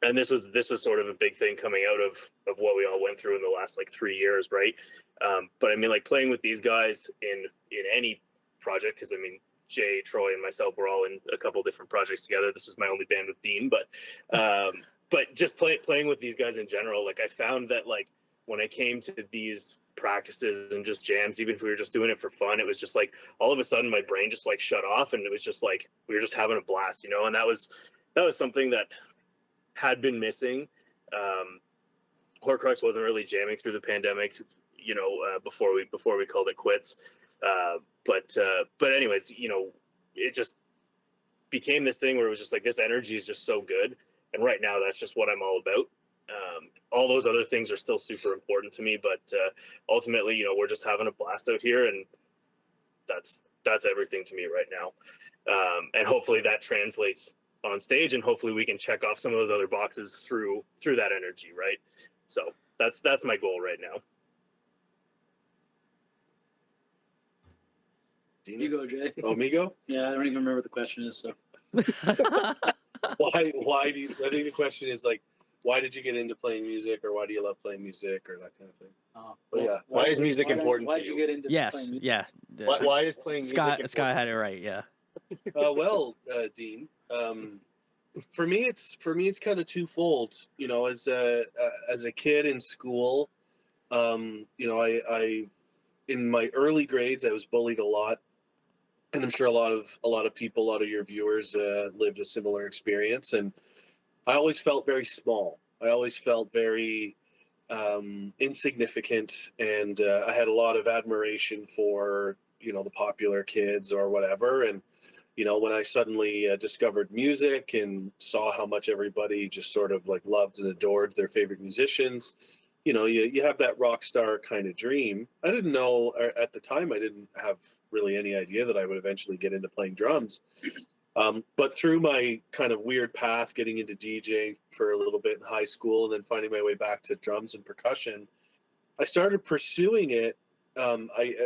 and this was sort of a big thing coming out of what we all went through in the last like 3 years, right? But I mean, like playing with these guys in any project, because I mean, Jay, Troy, and myself were all in a couple different projects together. This is my only band with Dean, but but just playing with these guys in general, like I found that like when I came to these practices and just jams, even if we were just doing it for fun, it was just like all of a sudden my brain just like shut off, and it was just like we were just having a blast, you know. And that was something that had been missing. Horcrux wasn't really jamming through the pandemic, you know, before we called it quits. But anyways, you know, it just became this thing where it was just like this energy is just so good, and right now that's just what I'm all about. All those other things are still super important to me, but ultimately, you know, we're just having a blast out here, and that's everything to me right now. And hopefully that translates on stage, and hopefully we can check off some of those other boxes through that energy, right? So that's my goal right now. You go, Jay. Oh, me go? Yeah, I don't even remember what the question is. So Why do you, I think the question is like, why did you get into playing music, or why do you love playing music, or that kind of thing? But yeah. Why is music important to Why did you you? get into Yes, playing music? yeah. Why is playing music important? Scott had it right. Yeah. Dean, for me it's kind of twofold. You know, as a kid in school, you know, I in my early grades I was bullied a lot, and I'm sure a lot of people, a lot of your viewers lived a similar experience. And I always felt very small. I always felt very insignificant, and I had a lot of admiration for, you know, the popular kids or whatever. And you know, when I suddenly discovered music and saw how much everybody just sort of like loved and adored their favorite musicians, you know, you have that rock star kind of dream. I didn't know at the time, I didn't have really any idea that I would eventually get into playing drums. But through my kind of weird path, getting into DJing for a little bit in high school and then finding my way back to drums and percussion, I started pursuing it.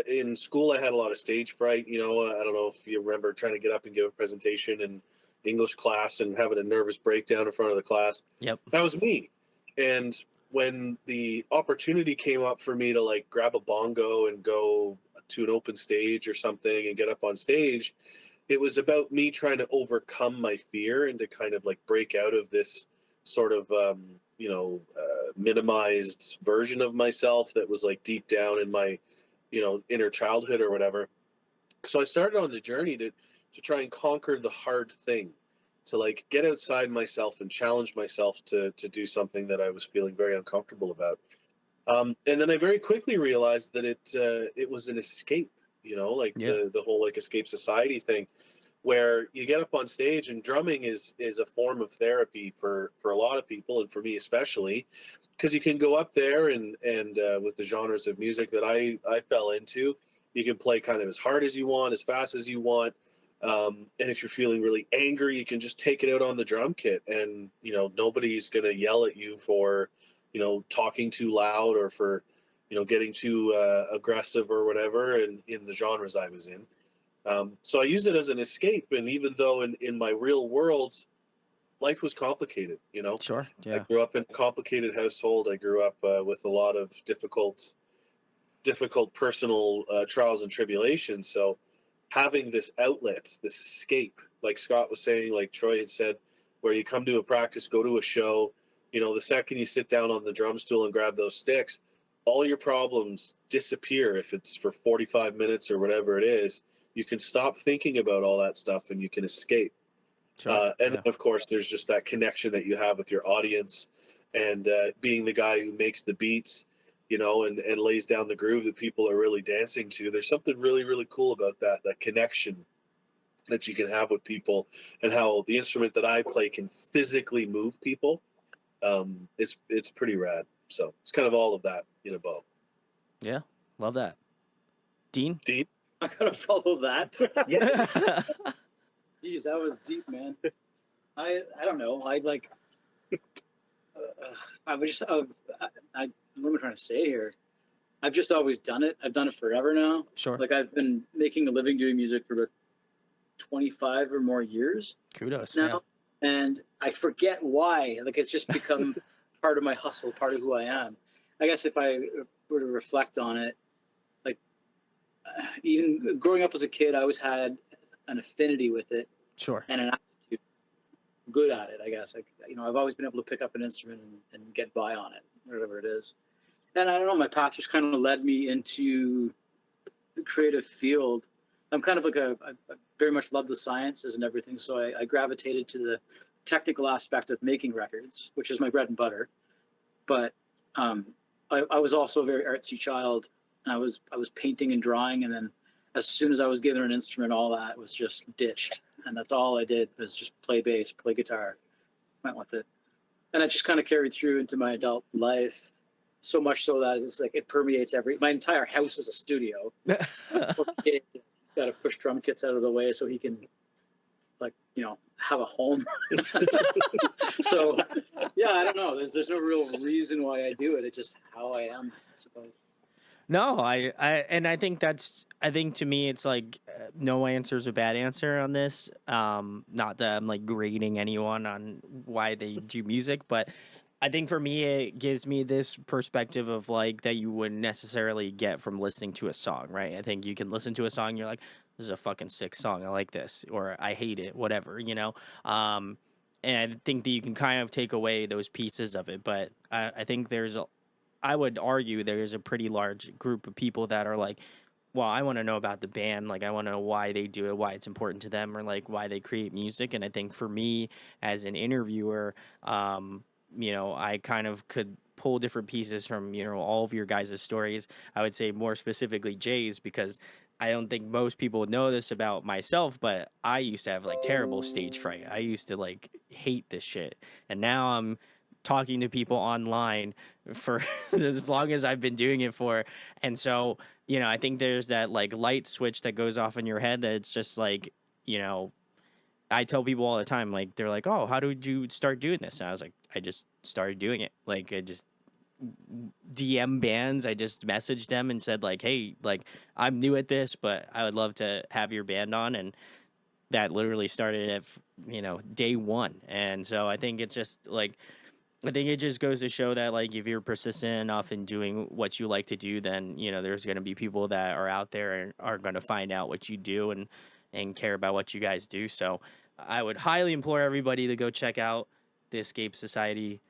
In school I had a lot of stage fright. You know, I don't know if you remember trying to get up and give a presentation in English class and having a nervous breakdown in front of the class. Yep. That was me. And when the opportunity came up for me to like grab a bongo and go to an open stage or something and get up on stage, it was about me trying to overcome my fear and to kind of like break out of this sort of minimized version of myself that was like deep down in my, you know, inner childhood or whatever. So I started on the journey to try and conquer the hard thing, to like get outside myself and challenge myself to do something that I was feeling very uncomfortable about. And then I very quickly realized that it was an escape, you know, like Yeah. the whole like escape society thing, where you get up on stage, and drumming is a form of therapy for a lot of people, and for me especially, because you can go up there and with the genres of music that I fell into, you can play kind of as hard as you want, as fast as you want. And if you're feeling really angry, you can just take it out on the drum kit, and you know, nobody's gonna yell at you for, you know, talking too loud or for, you know, getting too aggressive or whatever in the genres I was in. So I used it as an escape. And even though in my real world, life was complicated, you know, Sure. I Yeah. grew up in a complicated household. I grew up with a lot of difficult personal trials and tribulations. So having this outlet, this escape, like Scott was saying, like Troy had said, where you come to a practice, go to a show, you know, the second you sit down on the drum stool and grab those sticks, all your problems disappear. If it's for 45 minutes or whatever it is, you can stop thinking about all that stuff and you can escape. Sure. And Yeah. of course, there's just that connection that you have with your audience, and being the guy who makes the beats, you know, and lays down the groove that people are really dancing to. There's something really, really cool about that connection that you can have with people, and how the instrument that I play can physically move people. It's pretty rad. So it's kind of all of that in a bow. Yeah. Love that. Dean? Deep. I gotta follow that. Yeah. Jeez, that was deep, man. I don't know. I like. I would just. I what am I trying to say here? I've just always done it. I've done it forever now. Sure. Like I've been making a living doing music for about 25 or more years Kudos. now, Yeah. and I forget why. Like it's just become part of my hustle, part of who I am. I guess if I were to reflect on it, like even growing up as a kid, I always had an affinity with it Sure. and an aptitude. good at it, I guess. Like, you know, I've always been able to pick up an instrument and get by on it, whatever it is. And I don't know, my path just kind of led me into the creative field. I'm kind of like I very much love the sciences and everything, so I gravitated to the technical aspect of making records, which is my bread and butter. But I was also a very artsy child, and I was painting and drawing, and then as soon as I was given an instrument, all that was just ditched, and that's all I did was just play bass, play guitar, went with it, and it just kind of carried through into my adult life. So much so that it's like it permeates my entire house is a studio. He's got to push drum kits out of the way so he can, like, you know, have a home. So yeah, I don't know. There's no real reason why I do it. It's just how I am, I suppose. No, I think to me it's like no answer is a bad answer on this. Not that I'm like grading anyone on why they do music, but I think for me it gives me this perspective of like that you wouldn't necessarily get from listening to a song, right? I think you can listen to a song, you're like, this is a fucking sick song, I like this, or I hate it, whatever, you know. And I think that you can kind of take away those pieces of it, but I think I would argue there's a pretty large group of people that are like, well, I want to know about the band. Like, I want to know why they do it, why it's important to them, or like why they create music. And I think for me as an interviewer, I kind of could pull different pieces from, all of your guys' stories. I would say more specifically Jay's, because I don't think most people know this about myself, but I used to have like terrible stage fright. I used to like hate this shit. And now I'm talking to people online for as long as I've been doing it for. And so, I think there's that like light switch that goes off in your head that it's just like, I tell people all the time, like, they're like, oh, how did you start doing this? And I was like, I just started doing it. Like, I just DM bands. I just messaged them and said, like, hey, like, I'm new at this, but I would love to have your band on. And that literally started at, day one. And so I think it's just like, I think it just goes to show that, like, if you're persistent enough in doing what you like to do, then, there's going to be people that are out there and are going to find out what you do and care about what you guys do. So I would highly implore everybody to go check out the Escape Society.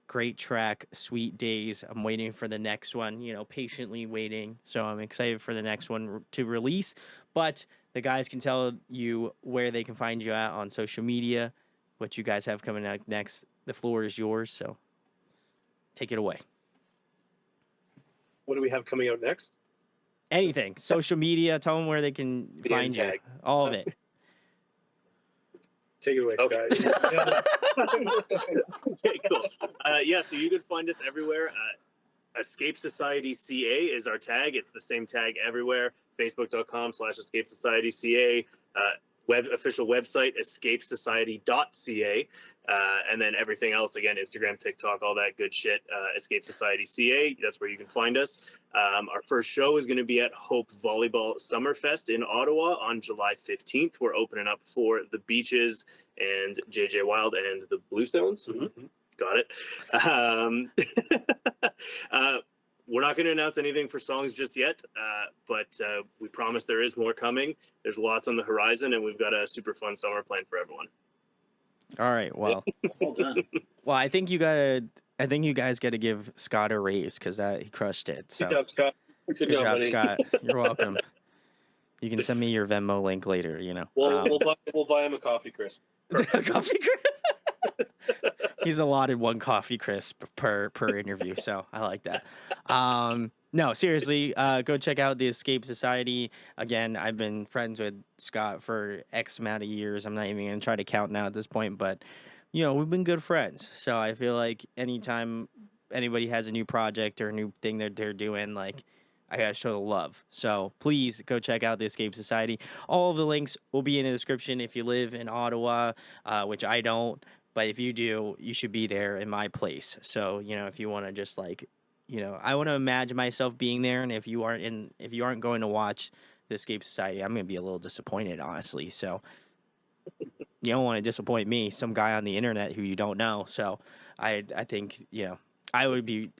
Great track, Sweet Days. I'm waiting for the next one, patiently waiting. So I'm excited for the next one to release. But the guys can tell you where they can find you at on social media, what you guys have coming out next. The floor is yours, so take it away. What do we have coming out next? Anything. Social media, tell them where they can find you. All of it. Take it away, Okay. Scott. Okay, cool. So you can find us everywhere. Escape Society CA is our tag. It's the same tag everywhere. Facebook.com/Escape Society CA. Official website, escapesociety.ca. And then everything else, again, Instagram, TikTok, all that good shit, Escape Society CA. That's where you can find us. Our first show is going to be at Hope Volleyball Summerfest in Ottawa on July 15th. We're opening up for the Beaches and JJ Wild and the Bluestones. Mm-hmm. Got it. We're not going to announce anything for songs just yet, but we promise there is more coming. There's lots on the horizon, and we've got a super fun summer planned for everyone. All right. Well, Well done. well, I think you guys got to give Scott a raise because he crushed it. So Good job, Scott. good job, buddy. Scott. You're welcome. You can send me your Venmo link later. We'll buy him a coffee crisp. Coffee crisp. He's allotted one coffee crisp per interview, so I like that. No, seriously, go check out the Escape Society. Again, I've been friends with Scott for X amount of years. I'm not even gonna try to count now at this point, but we've been good friends. So I feel like anytime anybody has a new project or a new thing that they're doing, like, I gotta show the love. So please go check out the Escape Society. All of the links will be in the description if you live in Ottawa, which I don't. But if you do, you should be there in my place. So, if you want to just like, I want to imagine myself being there. And if you aren't going to watch the Escape Society, I'm going to be a little disappointed, honestly. So you don't want to disappoint me, some guy on the internet who you don't know. So I think, I would be,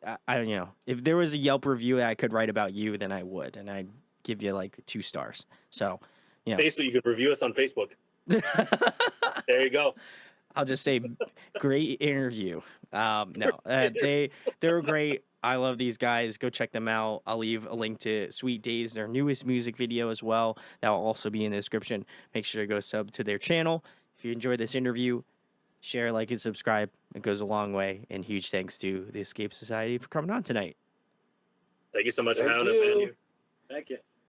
if there was a Yelp review that I could write about you, then I would. And I'd give you like 2 stars. So, Facebook, you could review us on Facebook. There you go. I'll just say great interview. No, they were great. I love these guys. Go check them out. I'll leave a link to Sweet Days, their newest music video as well. That will also be in the description. Make sure to go sub to their channel. If you enjoyed this interview, share, like, and subscribe. It goes a long way. And huge thanks to the Escape Society for coming on tonight. Thank you so much for Thank having us, man. you. Thank you.